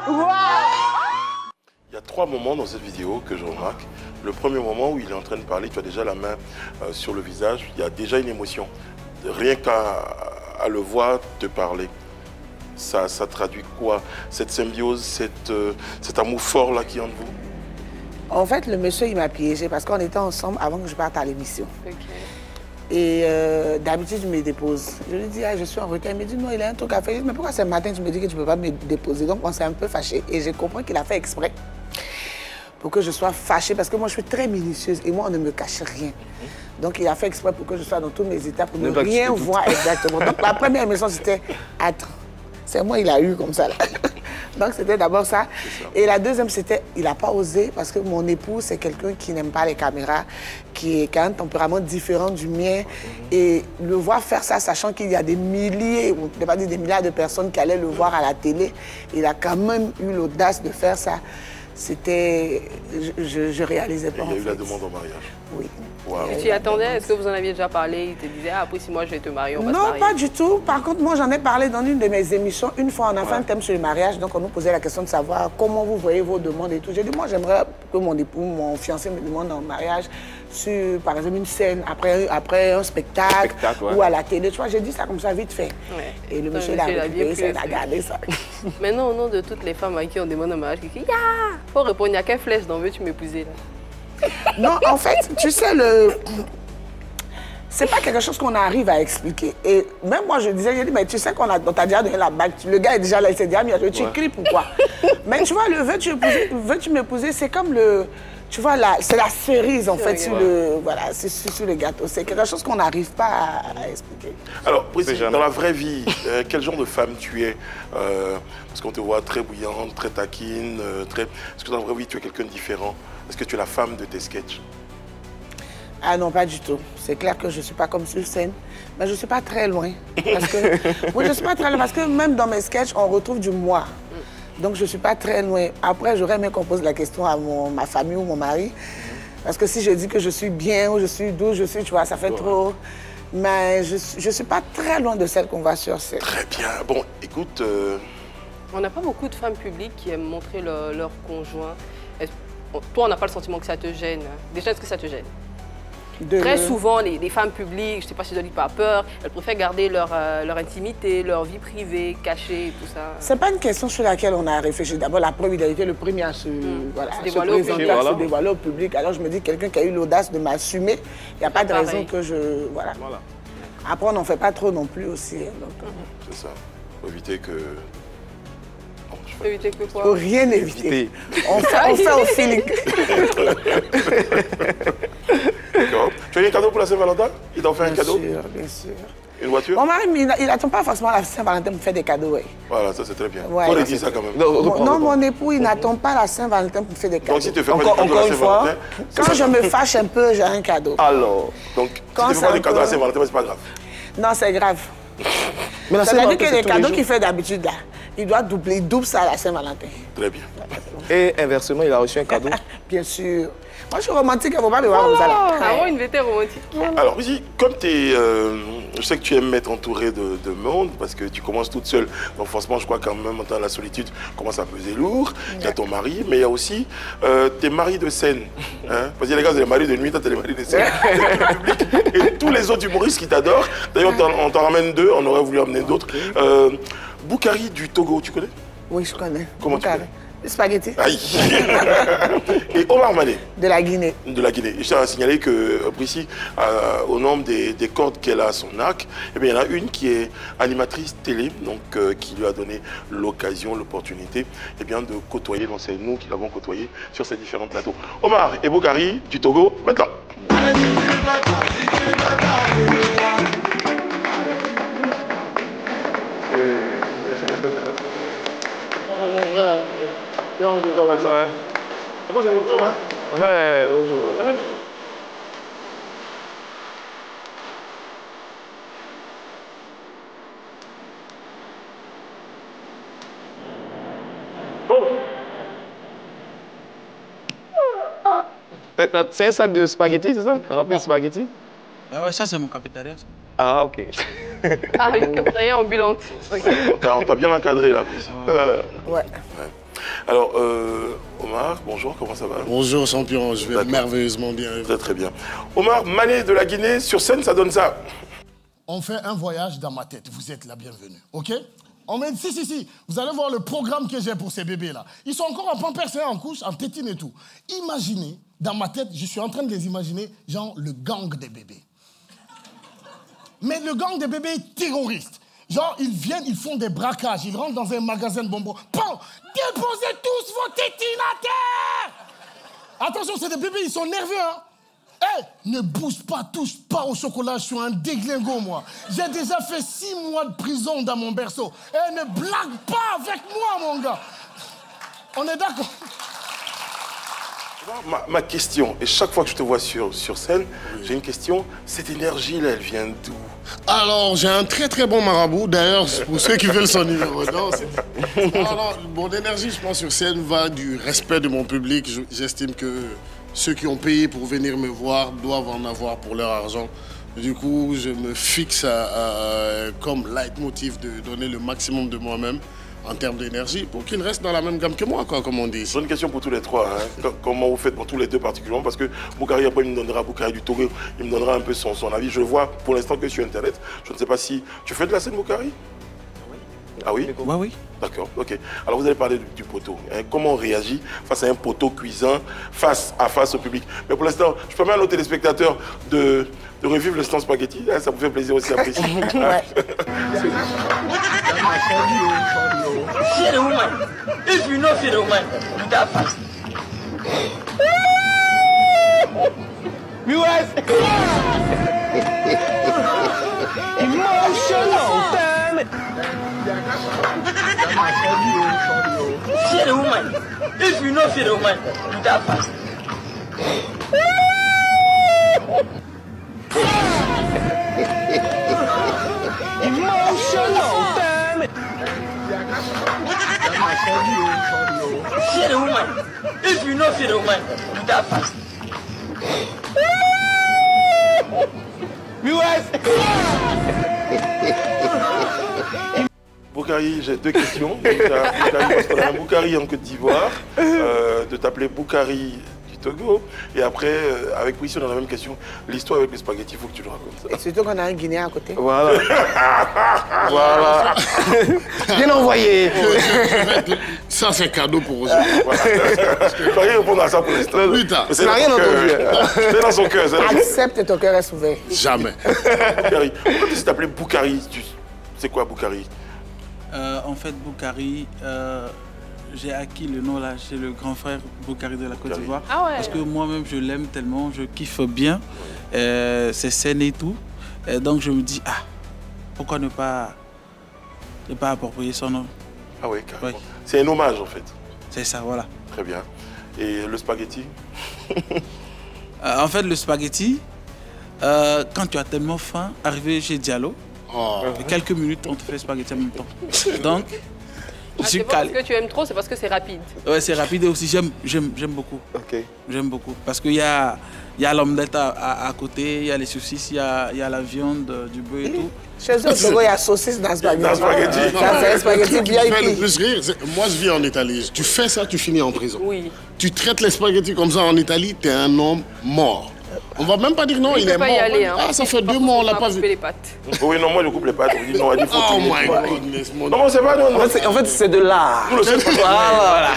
Il y a 3 moments dans cette vidéo que je remarque. Le premier moment où il est en train de parler, tu as déjà la main sur le visage, il y a déjà une émotion. Rien qu'à le voir te parler, ça traduit quoi? Cette symbiose, cet amour fort là qui est entre vous? En fait, le monsieur, il m'a piégé parce qu'on était ensemble avant que je parte à l'émission. Okay. Et d'habitude, je me dépose. Je lui dis, ah, je suis en retard. Il me dit, non, il a un truc à faire. Je dis, mais pourquoi ce matin, tu me dis que tu ne peux pas me déposer? Donc, on s'est un peu fâché. Et j'ai compris qu'il a fait exprès pour que je sois fâchée. Parce que moi, je suis très minutieuse et moi, on ne me cache rien. Donc, il a fait exprès pour que je sois dans tous mes états, pour ne rien voir exactement. Donc, la première émission, c'était, attends, c'est moi, il a eu comme ça, là. Donc, c'était d'abord ça. Et la deuxième, c'était, il n'a pas osé parce que mon époux, c'est quelqu'un qui n'aime pas les caméras, qui a un tempérament différent du mien. Et le voir faire ça, sachant qu'il y a des milliers, ou ne pas dire des milliards de personnes qui allaient le voir à la télé, il a quand même eu l'audace de faire ça. C'était... Je réalisais pas, en fait. Il y a eu la demande en mariage. Oui. Wow. Et tu y attendais? Est-ce que vous en aviez déjà parlé? Il te disait, ah, après 6 mois, je vais te marier, on va se marier. Non, pas du tout. Par contre, moi, j'en ai parlé dans une de mes émissions. Une fois, on a fait un thème sur le mariage. Donc, on nous posait la question de savoir comment vous voyez vos demandes et tout. J'ai dit, moi, j'aimerais que mon époux, mon fiancé me demande en mariage sur, par exemple, une scène, après un spectacle ou à la télé. Tu vois, j'ai dit ça comme ça, vite fait. Ouais. Et le monsieur, il a gardé ça. Maintenant, au nom de toutes les femmes à qui on demande un mariage, il faut répondre, il n'y a qu'un flèche dans veux-tu m'épouser là? Non, en fait, tu sais, c'est pas quelque chose qu'on arrive à expliquer. Et même moi, je disais, j'ai dit, mais tu sais qu'on t'a déjà donné la bague. Le gars est déjà là, il s'est dit, ah, mais tu cries pourquoi? Mais tu vois, le veux-tu m'épouser, c'est comme le... Tu vois, c'est la cerise, en fait, sur le gâteau. C'est quelque chose qu'on n'arrive pas à expliquer. Alors, Brigitte, dans la vraie vie, quel genre de femme tu es? Parce qu'on te voit très bouillante, très taquine, très... Est-ce que dans la vraie vie, tu es quelqu'un de différent? Est-ce que tu es la femme de tes sketchs? Ah non, pas du tout. C'est clair que je ne suis pas comme sur scène, mais je ne suis pas très loin. Parce que, oui, je ne suis pas très loin parce que même dans mes sketchs, on retrouve du moi. Donc, je ne suis pas très loin. Après, j'aurais aimé qu'on pose la question à ma famille ou mon mari. Parce que si je dis que je suis bien ou je suis douce, tu vois, ça fait trop... Mais je ne suis pas très loin de celle qu'on voit sur scène. Très bien. Bon, écoute... On n'a pas beaucoup de femmes publiques qui aiment montrer leur conjoint. Toi, on n'a pas le sentiment que ça te gêne. Déjà, est-ce que ça te gêne? Très souvent, les femmes publiques, je ne sais pas si je dois dire pas peur, elles préfèrent garder leur intimité, leur vie privée, cachée et tout ça. Ce n'est pas une question sur laquelle on a réfléchi. D'abord, la preuve, il a été le premier à se dévoiler au public. Alors, je me dis, quelqu'un qui a eu l'audace de m'assumer, il n'y a pas de raison que je... Voilà. Après, on n'en fait pas trop non plus aussi. C'est ça. Faut éviter que... Éviter que quoi? Faut rien éviter. On fait au feeling. D'accord. Tu as eu un cadeau pour la Saint-Valentin? Il t'a offert un cadeau? Bien sûr, bien sûr. Une voiture? Mon mari, il n'attend pas forcément la Saint-Valentin pour faire des cadeaux. Ouais. Voilà, ça c'est très bien. Ouais, on dit ça quand même. Non, mon époux, il n'attend pas la Saint-Valentin pour faire des cadeaux. Donc si tu fais pas des cadeaux à la Saint-Valentin... Quand je me fâche un peu, j'ai un cadeau. Alors, donc si tu fais pas des cadeaux à la Saint-Valentin, c'est pas grave? Non, c'est grave. Ça veut dire que les cadeaux qu'il fait d'habitude, là, il doit doubler, il double ça à la Saint-Valentin. Très bien. Et inversement, il a reçu un cadeau? Bien sûr. Moi, je suis romantique, il ne faut pas me voir comme ça. Ah, une vérité romantique. Alors, Brigitte, comme tu es... je sais que tu aimes être entourée de monde parce que tu commences toute seule. Donc, forcément, je crois quand même, dans la solitude, commence à peser lourd. Il y a ton mari, mais il y a aussi tes maris de scène. Hein? Parce que les gars, c'est les maris de nuit, toi, t'es les maris de scène. Et tous les autres humoristes qui t'adorent. D'ailleurs, on t'en ramène 2, on aurait voulu amener d'autres. Boukari du Togo, tu connais? Oui, je connais. Comment tu connais? Spaghetti. Aïe. Et Omar Mané. De la Guinée. De la Guinée. Je tiens à signaler que Brici, au nombre des cordes qu'elle a à son arc, eh bien, il y en a une qui est animatrice télé, donc qui lui a donné l'occasion, l'opportunité eh bien, de côtoyer, donc c'est nous qui l'avons côtoyé sur ces différents plateaux. Omar et Boukari du Togo, maintenant. C'est un sac de spaghettis, c'est ça? Rempli de spaghettis? Ah ouais, ça c'est mon cafétéria. Ah, ok. Ah, une cafétéria ambulante. Okay. On t'a bien encadré là. Ouais. Alors, Omar, bonjour, comment ça va? Bonjour champion, je vais merveilleusement bien. Très très bien. Omar Mané de la Guinée, sur scène, ça donne ça. On fait un voyage dans ma tête, vous êtes la bienvenue, ok? On met, si, vous allez voir le programme que j'ai pour ces bébés-là. Ils sont encore en pampers, en couche, en tétine et tout. Imaginez, dans ma tête, je suis en train de les imaginer, genre le gang des bébés. Mais le gang des bébés terroristes. Genre, ils viennent, ils font des braquages, ils rentrent dans un magasin de bonbons. Bon, déposez tous vos tétines à terre! Attention, c'est des bébés, ils sont nerveux, hein? Hé, ne bouge pas, touche pas au chocolat, je suis un déglingo, moi. J'ai déjà fait 6 mois de prison dans mon berceau. Hé, ne blague pas avec moi, mon gars. On est d'accord? Ma question, et chaque fois que je te vois sur scène, j'ai une question. Cette énergie-là, elle vient d'où? Alors, j'ai un très très bon marabout. D'ailleurs, pour ceux qui veulent son numéro, non, alors, mon énergie, je pense, sur scène va du respect de mon public. J'estime que ceux qui ont payé pour venir me voir doivent en avoir pour leur argent. Du coup, je me fixe comme leitmotiv de donner le maximum de moi-même en termes d'énergie pour qu'ils restent dans la même gamme que moi, quoi, comme on dit. J'ai une question pour tous les trois. Hein. Comment vous faites pour tous les deux particulièrement? Parce que Boukari, après, il me donnera, Boukari du Togo, il me donnera un peu son avis. Je le vois pour l'instant que sur Internet. Je ne sais pas si... Tu fais de la scène, Boukari? Ah oui? Oui, oui. D'accord, ok. Alors vous allez parler du poteau. Hein. Comment on réagit face à un poteau cuisant, face à face au public? Mais pour l'instant, je permets à nos téléspectateurs de revivre le stand spaghetti. Hein, ça vous fait plaisir aussi à apprécier. See the woman. If you know see the woman, do that fast. Viewers, emotional, damn it. See the woman. If you know see the woman, do that fast. Emotional, damn it. See the woman. If you know see the woman, do that fast. Viewers. Boukari, j'ai deux questions. Parce qu'on a un Boukari en Côte d'Ivoire, de t'appeler Boukari du Togo. Et après, avec Prissi, on a la même question. L'histoire avec les spaghettis, il faut que tu le racontes. Et surtout qu'on a un Guinéen à côté. Voilà. Voilà. Bien envoyé. Ça, c'est cadeau pour aujourd'hui. Je ne peux rien répondre à ça pour l'instant. Plus tard. C'est rien entendu. C'est dans son cœur. Accepte et ton cœur est ouvert. Jamais. Boukari. Pourquoi tu t'appelais Boukari? C'est quoi Boukari? En fait, Boukari, j'ai acquis le nom là chez le grand frère Boukari de la Côte d'Ivoire. Ah ouais. Parce que moi-même, je l'aime tellement, je kiffe bien ses scènes et tout. Et donc, je me dis, pourquoi ne pas approprier son nom? Ah oui, carrément. Oui. C'est un hommage en fait. C'est ça, voilà. Très bien. Et le spaghetti? En fait, le spaghetti, quand tu as tellement faim, arrivé chez Diallo, quelques minutes, on te fait spaghetti en même temps. Donc, je suis calé. Parce que tu aimes trop, c'est parce que c'est rapide. Ouais, c'est rapide et aussi j'aime beaucoup. Ok. J'aime beaucoup. Parce qu'il y a l'omelette à côté, il y a les saucisses, il y a la viande, du bœuf et tout. Chez eux, au Togo, il y a saucisse dans le spaghetti. Dans le spaghetti. Ça fait un spaghetti bien fait le plus rire. Moi, je vis en Italie. Tu fais ça, tu finis en prison. Oui. Tu traites les spaghettis comme ça en Italie, t'es un homme mort. On va même pas dire non, il est mort. Aller, hein. Ah, ça fait 2 mois, on l'a pas vu. Les pâtes. Oui, non, moi je coupe les pâtes. On dit non, il faut oh my goodness, mon non, c'est pas non. En fait, c'est de l'art. Nous le savons. Voilà.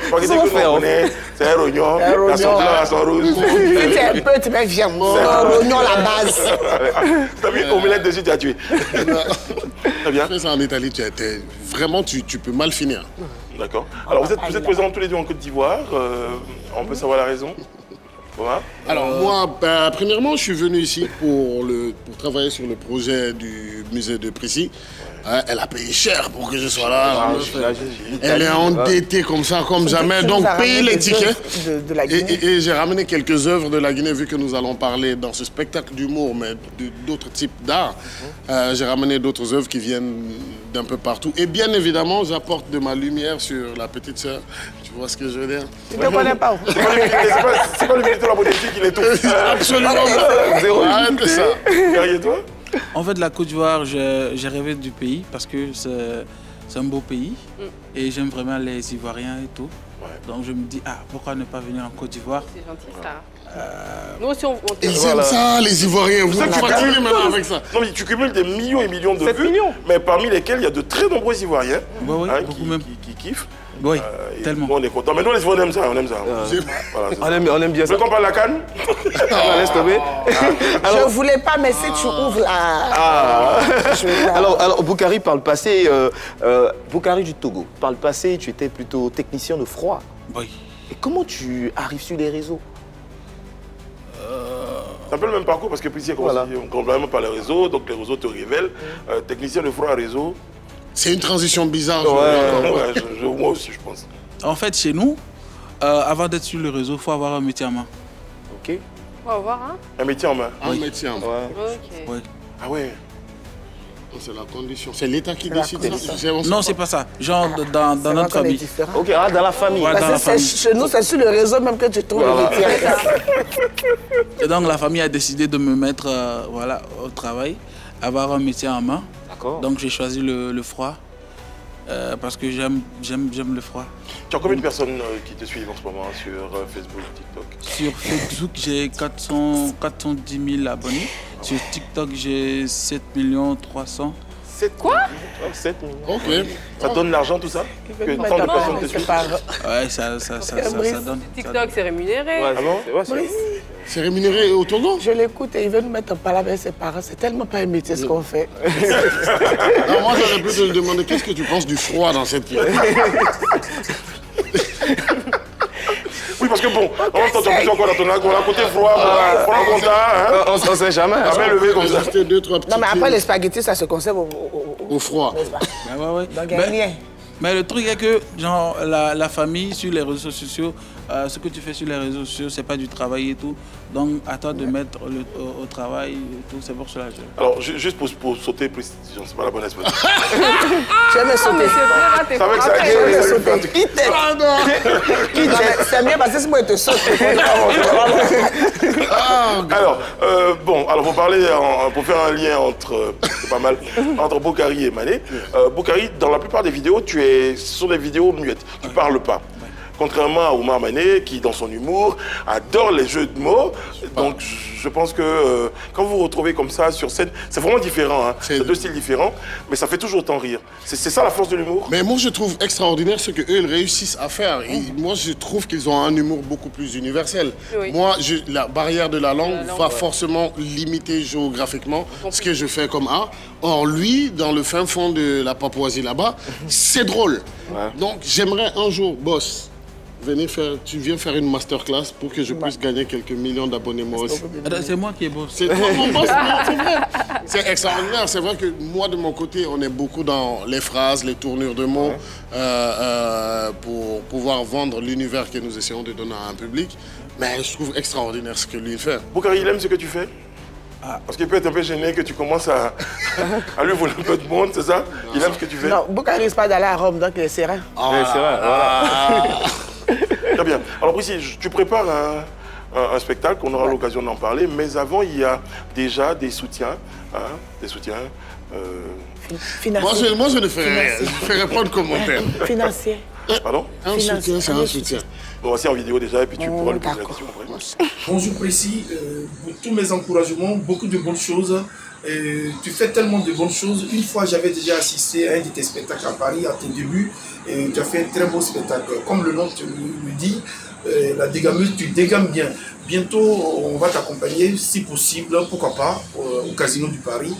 Spaghetti que nous connaît, c'est un rognon. La sauce blanc, la sauce rouge. Tu es un peu, tu mets viande. Rognon, la base. T'as vu, omelette dessus, tu as tué. Très bien. Tu fais ça en Italie, vraiment, tu peux mal finir. D'accord. Alors, vous êtes présents tous les deux en Côte d'Ivoire. On peut savoir la raison? Voilà. Alors moi, premièrement, je suis venu ici pour travailler sur le projet du musée de Prissi. Elle a payé cher pour que je sois là. Elle est endettée comme ça, comme jamais. Donc, payez les tickets. Et j'ai ramené quelques œuvres de la Guinée, vu que nous allons parler dans ce spectacle d'humour, mais d'autres types d'art. J'ai ramené d'autres œuvres qui viennent d'un peu partout. Et bien évidemment, j'apporte de ma lumière sur la petite sœur. Tu vois ce que je veux dire? Tu ne connais pas. C'est pas le ministre de la politique, il est tout. Absolument pas. Zéro. Arrête ça. Derrière toi? En fait, la Côte d'Ivoire, j'ai rêvé du pays parce que c'est un beau pays. Et j'aime vraiment les Ivoiriens et tout. Donc je me dis, pourquoi ne pas venir en Côte d'Ivoire? C'est gentil ça. Nous aussi, on ils aiment ça, les Ivoiriens. Vous êtes fatigués maintenant avec ça. Non, mais tu cumules des millions et millions de vues, mais parmi lesquels il y a de très nombreux Ivoiriens qui kiffent. Oui, tellement. Nous, on est contents. Mais nous, les Ivoiriens, on aime ça. On aime bien ça. Tu veux qu'on parle de la canne? Laisse tomber. Je ne voulais pas, mais si tu ouvres la... Alors, Boukari, par le passé, Boukari du Togo, par le passé, tu étais plutôt technicien de froid. Oui. Et comment tu arrives sur les réseaux? C'est un peu le même parcours parce que Prissy est complètement par les réseaux, donc les réseaux te révèlent. Technicien de froid à réseau. C'est une transition bizarre. Moi aussi, je pense. En fait, chez nous, avant d'être sur le réseau, il faut avoir un métier en main. Ok. On va voir, hein? Un métier en main. Un métier en main. Ok. Oui. Ah ouais. C'est la condition. C'est l'État qui décide ça. Non, c'est pas ça. Genre dans notre famille. Ok, dans la famille. Ouais, dans la famille. Chez nous, c'est sur le réseau même que tu trouves le métier. Et donc la famille a décidé de me mettre au travail, avoir un métier en main. Donc j'ai choisi le froid parce que j'aime le froid. Tu as combien de personnes qui te suivent en ce moment sur Facebook, TikTok? Sur Facebook, j'ai 410 000 abonnés. Sur TikTok, j'ai 7 300 000. 7 quoi? 7 millions. Ok. Ça donne l'argent tout ça? Que tant de personnes te suivent? Ouais, ça donne. TikTok, c'est rémunéré. Ah bon? C'est rémunéré au Togo? Je l'écoute et il veut nous mettre en parole avec ses parents. C'est tellement pas un métier ce qu'on fait. Non, moi, j'aurais pu te demander qu'est-ce que tu penses du froid dans cette vie. Oui, parce que bon, on t'entend plus encore dans ton côté froid, froid comme ça. On ne sait jamais. La main levée comme ça. Non, mais après, les spaghettis, ça se conserve au froid. Ouais. Donc, il y a rien. Mais le truc est que, genre, la famille sur les réseaux sociaux, ce que tu fais sur les réseaux sociaux, c'est pas du travail et tout. Donc, à toi de mettre au travail et tout, c'est pour cela. Alors, juste pour sauter, c'est pas la bonne expression. Tu aimes sauter. C'est vrai que ça c'est mieux parce que moi, je te saute. Alors, pour parler, pour faire un lien entre, c'est pas mal, entre Boukari et Mané. Boukari, dans la plupart des vidéos, ce sont des vidéos muettes. Tu parles pas. Contrairement à Omar Mané, qui, dans son humour, adore les jeux de mots. Donc, je pense que quand vous vous retrouvez comme ça sur scène, c'est vraiment différent. Hein. C'est deux styles différents, mais ça fait toujours autant rire. C'est ça la force de l'humour. Mais moi, je trouve extraordinaire ce qu'eux, ils réussissent à faire. Et moi, je trouve qu'ils ont un humour beaucoup plus universel. Oui. Moi, la barrière de la langue va forcément limiter géographiquement ce que je fais comme art. Or, lui, dans le fin fond de la Papouasie là-bas, c'est drôle. Ouais. Donc, j'aimerais un jour, boss, tu viens faire une masterclass pour que je puisse gagner quelques millions d'abonnés moi aussi. C'est moi qui est boss. C'est toi mon boss, c'est vrai. C'est extraordinaire. C'est vrai que moi, de mon côté, on est beaucoup dans les phrases, les tournures de mots pour pouvoir vendre l'univers que nous essayons de donner à un public. Mais je trouve extraordinaire ce que lui fait. Boukari, il aime ce que tu fais? Parce qu'il peut être un peu gêné que tu commences à lui voler un peu de monde, c'est ça? Il aime ce que tu fais? Non, Boukari risque pas d'aller à Rome, donc il est serein. C'est vrai, voilà. Très bien. Alors, Prissy, tu prépares un spectacle, on aura l'occasion d'en parler, mais avant, il y a déjà des soutiens. Des soutiens. Financiers. Moi, je ne fais rien. Je ferai pas de commentaires. Financier. Pardon? Un soutien, c'est un soutien. On va en vidéo déjà, et puis tu pourras lui poser la question après. Bonjour Prissy, pour tous mes encouragements, beaucoup de bonnes choses. Tu fais tellement de bonnes choses. Une fois, j'avais déjà assisté à un de tes spectacles à Paris, à tes débuts, et tu as fait un très beau spectacle. Comme le nom le dit, la dégameuse, tu dégames bien. Bientôt, on va t'accompagner, si possible, pourquoi pas, au Casino du Paris.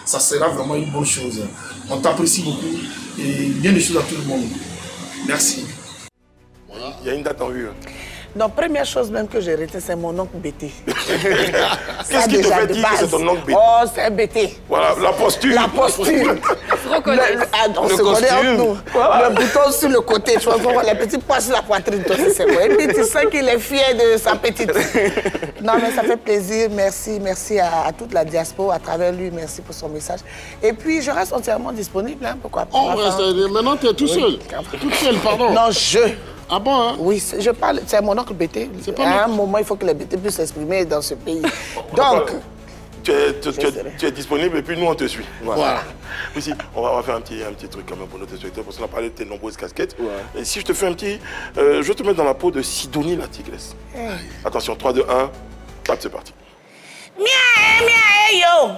Ça sera vraiment une bonne chose. On t'apprécie beaucoup et bien des choses à tout le monde. Merci. Il y a une date en vue. Non, première chose même que j'ai retenue, c'est mon oncle Bété. Qu'est-ce qui te fait dire que c'est ton oncle Bété? Oh, c'est Bété. Voilà, la posture. La posture. On se connaît entre nous. Le bouton sur le côté, tu vois, les petits points sur la poitrine, toi, c'est vrai. Et puis tu sens qu'il est fier de sa petite. Non, mais ça fait plaisir. Merci à toute la diaspora à travers lui. Merci pour son message. Et puis, je reste entièrement disponible. Hein, pourquoi pas. Maintenant, tu es tout seul. Toute seule, pardon. Non, Ah bon, hein? Oui, je parle, c'est mon oncle Bété. À un moment, il faut que les Bété puissent s'exprimer dans ce pays. tu es disponible et puis nous, on te suit. Voilà. Aussi, on va faire un petit truc quand même pour notre spectateur, parce qu'on a parlé de tes nombreuses casquettes. Ouais. Et si je te fais un petit... je vais te mettre dans la peau de Sidonie la tigresse. Attention, 3, 2, 1, tape, c'est parti. Miae, miae, yo.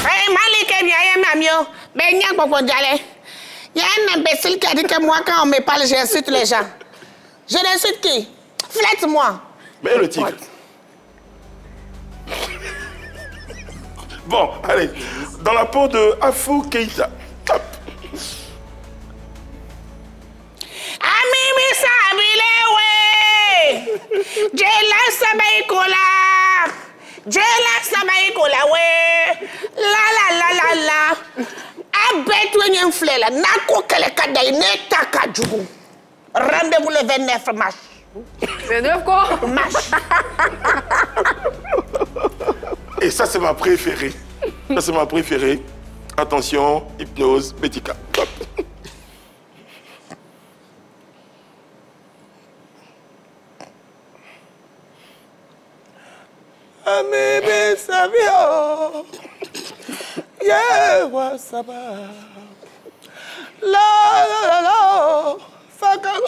Hey, Malik, miae, mamio. Ben, n'y a pas de d'aller. Il y a un imbécile qui a dit que moi, quand on me parle, j'insulte les gens. Je n'insulte qui? Flatte-moi. Mais le tigre. Bon, allez. Dans la peau de Afou Keïta. Top. Amimi sabile we. Jela sabaikola. Jela sabaikola we. La. Abetwe nyemflela. Nako kelekada ineta kajugu. Rendez-vous le 29 mars. 29 quoi? Mars. Et ça, c'est ma préférée. Ça, c'est ma préférée. Attention, hypnose, Betika. Hop. Amebe sabio. Yeah, wasaba. La. Fakalo.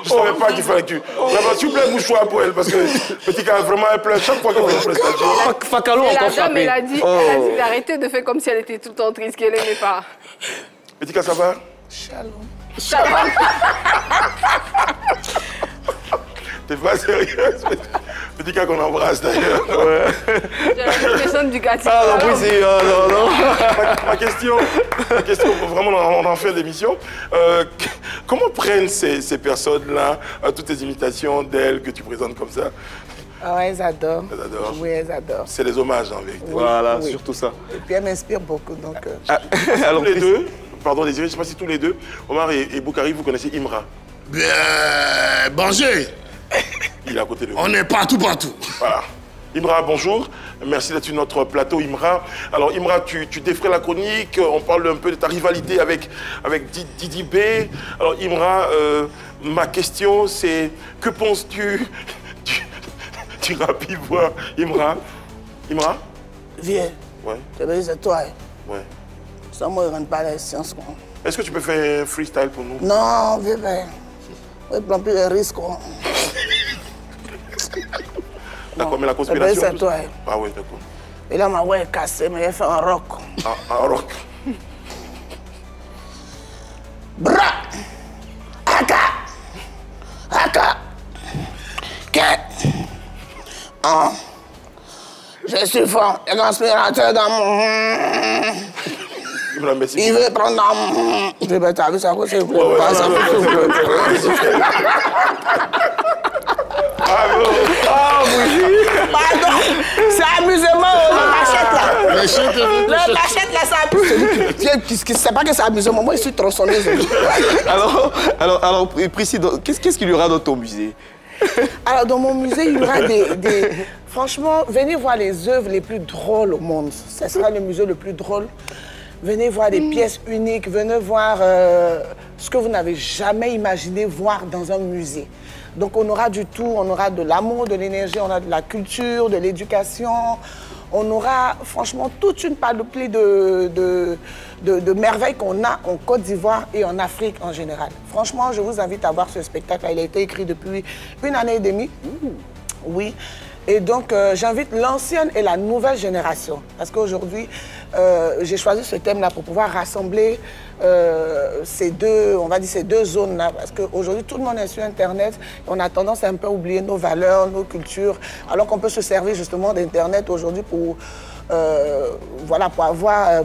Je savais pas qu'il fallait que tu... Vraiment, s'il vous plaît, mouche-toi pour elle, parce que Petit Cas, vraiment, elle pleure chaque fois qu'elle fait une prestation. Fakalo encore frappé. La dame, elle a dit d'arrêter de faire comme si elle était tout le temps triste, qu'elle n'aimait pas. Petit Cas, ça va? Shalom. Shalom. T'es pas sérieuse? Petit Cas qu'on embrasse, d'ailleurs. Ouais. J'ai la question du gâteau. Ah non, oui, c'est... non. Ma question, vraiment, on en fait l'émission. Comment prennent ces personnes-là toutes tes imitations d'elles que tu présentes comme ça? Oh, elles adorent. Elles adorent. Oui, elles adorent. C'est les hommages, en vérité. Oui, voilà, oui. surtout ça. Et puis elles m'inspirent beaucoup, donc... Alors, tous les deux, pardon, Désiré, je ne sais pas si tous les deux, Omar et Boukari, vous connaissez Imra? Bien, bonjour. Il est à côté de vous. On est partout. Voilà. Imra, bonjour. Merci d'être sur notre plateau, Imra. Alors, Imra, tu défrais la chronique. On parle un peu de ta rivalité avec Didi B. Alors, Imra, ma question, c'est que penses-tu du rap ivoire, Imra? Imra? Viens. Ouais. C'est toi. Ouais. Ça, moi, je ne rentre pas à la science. Est-ce que tu peux faire un freestyle pour nous? Non, viens. Oui, prends plus de risques. D'accord, mais la conspiration... C'est toi. Ah oui, d'accord. Et là, ma voix est cassée, mais elle fait un rock. Un rock. Bra! Aka! Je suis fort, le conspirateur dans mon... Il veut prendre dans mon... Je vais t'avoir ça, c'est quoi? Ah oui. Pardon, c'est amusement, la machette là. La machette là, c'est amusement. Tu sais pas que c'est amusement, moi je suis tronçonneuse. Alors, Prissi, qu'est-ce qu'il y aura dans ton musée? Alors, dans mon musée, il y aura des... Franchement, venez voir les œuvres les plus drôles au monde. Ce sera le musée le plus drôle. Venez voir des pièces uniques, venez voir ce que vous n'avez jamais imaginé voir dans un musée. Donc on aura du tout, on aura de l'amour, de l'énergie, on a de la culture, de l'éducation. On aura franchement toute une panoplie de merveilles qu'on a en Côte d'Ivoire et en Afrique en général. Franchement, je vous invite à voir ce spectacle. Il a été écrit depuis 1 année et demie. Oui. Et donc, j'invite l'ancienne et la nouvelle génération. Parce qu'aujourd'hui, j'ai choisi ce thème-là pour pouvoir rassembler ces deux zones-là. Parce qu'aujourd'hui, tout le monde est sur Internet. Et on a tendance à un peu oublier nos valeurs, nos cultures. Alors qu'on peut se servir justement d'Internet aujourd'hui pour...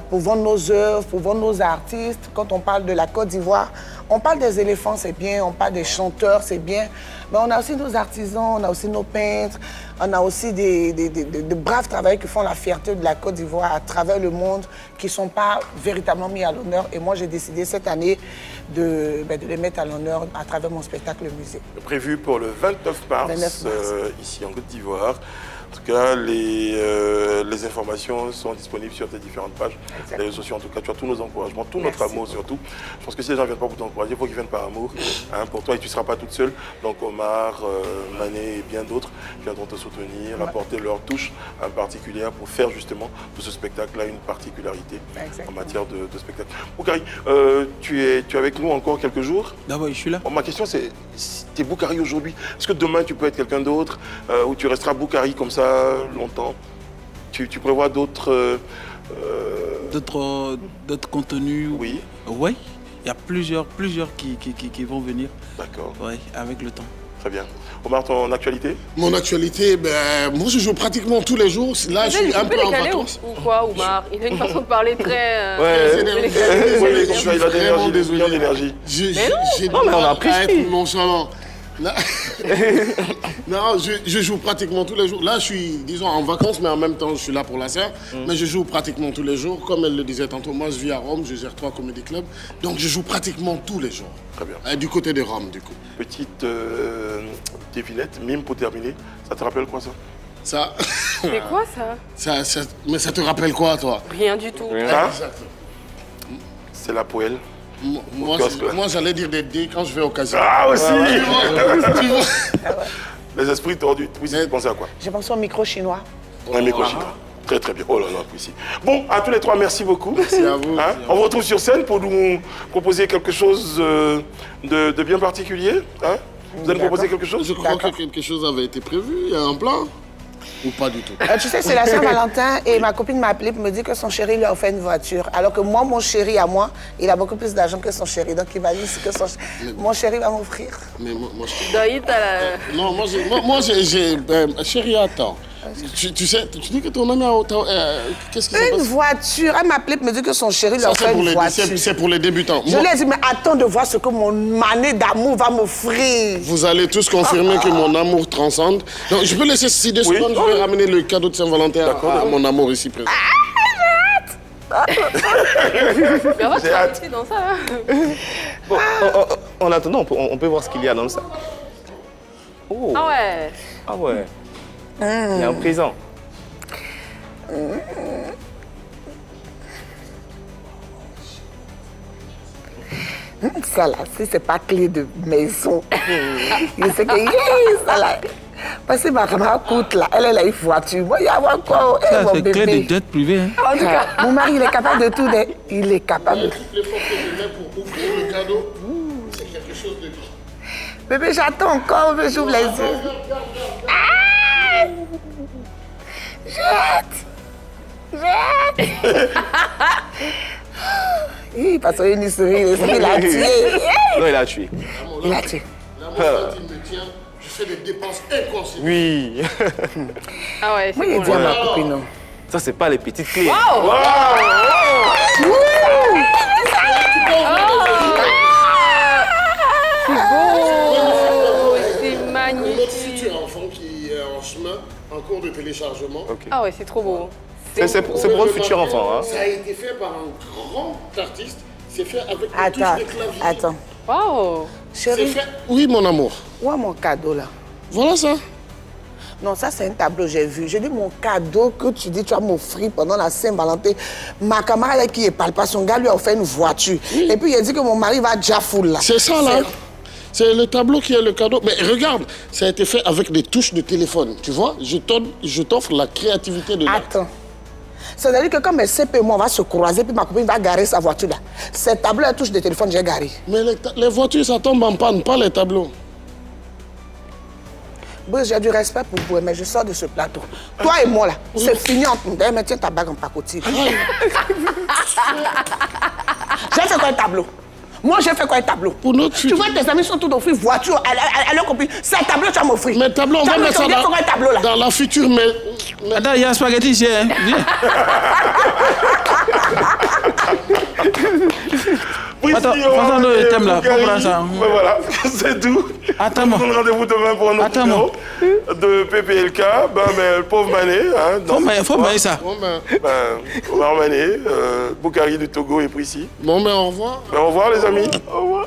pour vendre nos œuvres, pour vendre nos artistes. Quand on parle de la Côte d'Ivoire, on parle des éléphants, c'est bien, on parle des chanteurs, c'est bien, mais on a aussi nos artisans, on a aussi nos peintres, on a aussi de braves travailleurs qui font la fierté de la Côte d'Ivoire à travers le monde, qui ne sont pas véritablement mis à l'honneur. Et moi, j'ai décidé cette année de les mettre à l'honneur à travers mon spectacle musée. Prévu pour le 29 mars, ici en Côte d'Ivoire. En tout cas, les informations sont disponibles sur tes différentes pages. Les réseaux sociaux, en tout cas, tu as tous nos encouragements, tout notre amour surtout. Je pense que si les gens ne viennent pas pour t'encourager, il faut qu'ils viennent par amour pour toi et tu ne seras pas toute seule. Donc Omar, Mané et bien d'autres viendront te soutenir, apporter leur touche particulière pour faire justement de ce spectacle-là une particularité en matière de spectacle. Boukari, tu es avec nous encore quelques jours? D'abord, je suis là. Bon, ma question c'est, tu es Boukari aujourd'hui, est-ce que demain tu peux être quelqu'un d'autre ou tu resteras Boukari comme ça longtemps? Tu prévois d'autres d'autres contenus? Oui. Oui, il y a plusieurs qui vont venir. D'accord. Oui, avec le temps. Très bien. Omar, ton actualité? Mon actualité, moi je joue pratiquement tous les jours. Là, je suis un peu en vacances. Ou quoi, Omar? Il a une façon de parler très... il a de l'énergie. J'ai non, mais on a appris. Nonchalant. Là, non, je joue pratiquement tous les jours. Là, je suis, disons, en vacances, mais en même temps, je suis là pour la sœur. Mais je joue pratiquement tous les jours. Comme elle le disait tantôt, moi, je vis à Rome, je gère 3 comédie clubs. Donc, je joue pratiquement tous les jours. Très bien. Du côté de Rome, du coup. Petite devinette, mime pour terminer. Ça te rappelle quoi, ça? Ça. C'est quoi, ça? Mais ça te rappelle quoi, toi? Rien du tout. Ça, c'est la poêle. Moi, j'allais dire des dés quand je vais au casino. Ah, aussi. Les esprits tordus. Oui, tu pensais à quoi? J'ai pensé au micro chinois. Un micro chinois. Très, très bien. Oh là là, ici. Bon, à tous les trois, merci beaucoup. Merci à vous. On vous retrouve sur scène pour nous proposer quelque chose de bien particulier. Vous allez nous proposer quelque chose? Je crois que quelque chose avait été prévu. Il y a un plan. Ou pas du tout? Tu sais, c'est la Saint-Valentin et ma copine m'a appelé pour me dire que son chéri lui a offert une voiture. Alors que moi, mon chéri à moi, il a beaucoup plus d'argent que son chéri. Donc il m'a dit que mon chéri va m'offrir. Mais moi, je... Non, moi j'ai... chéri, attends. Tu sais, tu dis que ton ami a... Qu'est-ce qui se passe? Une voiture. Elle m'a appelé pour me dire que son chéri lui a offert une voiture. C'est pour les débutants. Je lui ai dit, mais attends de voir ce que mon mané d'amour va m'offrir. Vous allez tous confirmer que mon amour transcende. Donc, je peux laisser 6 secondes, je vais ramener le cadeau de Saint-Valentin à mon amour ici présent. J'ai hâte. Dans ça, bon, en attendant, on peut voir ce qu'il y a dans ça. Oh. Ah ouais. Ah ouais. Il y a un présent. Ça là, si c'est pas clé de maison, je sais que ça là. Parce que ma maman coûte là, elle a une voiture. Moi, il y a encore ça, c'est clé de jet privé. Hein. En tout cas, mon mari, il est capable de tout. Il est capable de tout. L'effort que je mets pour ouvrir le cadeau, c'est quelque chose de bien. Bébé, j'attends encore, j'ouvre les yeux. Jette. Parce qu'il sourit, il a tué. Non, il a tué. Il a tué. L'amour, quand il me tient, je fais des dépenses inconséquentes. Oui. Ah ouais, c'est bon. Moi, ma copine. Ça, c'est pas les petites clés. Wow. C'est beau. C'est magnifique. Notre futur enfant qui est en chemin, en cours de téléchargement. Okay. Ah ouais, c'est trop beau. C'est pour le futur enfant. Hein. Ça a été fait par un grand artiste. C'est fait avec des touches de clavier. Attends. Wow. Chérie. Fait... Oui, mon amour. Où est mon cadeau là? Voilà ça. Non, ça c'est un tableau, j'ai vu. J'ai dit mon cadeau que tu dis tu vas m'offrir pendant la Saint-Valentin. Ma camarade qui ne parle pas, son gars lui a offert une voiture. Oui. Et puis il a dit que mon mari va déjà full là. C'est ça là. C'est le tableau qui est le cadeau. Mais regarde, ça a été fait avec des touches de téléphone. Tu vois, je t'offre la créativité de l'art. Attends. C'est-à-dire que quand mes CP et moi on va se croiser, puis ma copine va garer sa voiture là. Ces tableaux à touche de téléphone, j'ai garé. Mais les voitures, ça tombe en panne, pas les tableaux. Bon, j'ai du respect pour vous, mais je sors de ce plateau. Toi et moi là, c'est fini entre nous. D'ailleurs, mais tiens ta bague en pacotille. J'ai fait quoi un tableau? Moi, j'ai fait quoi un tableau? Pour notre tu vois, tes amis sont tous offrir voiture à leur copine. C'est un tableau que tu vas m'offrir. Mais tableau, on va mettre ça dans la future, mais... Attends, il y a un spaghetti ici, hein. Attends, le thème là, pour ça. Voilà, c'est tout. Attends, moi. On donne rendez-vous demain pour un autre numéro de PPLK. Ben, mais le pauvre Mané. Hein, faut mailler ça. Omar Mané, Boukari du Togo est pris ici. Bon, mais au revoir. Ben, au revoir, les amis. Au revoir.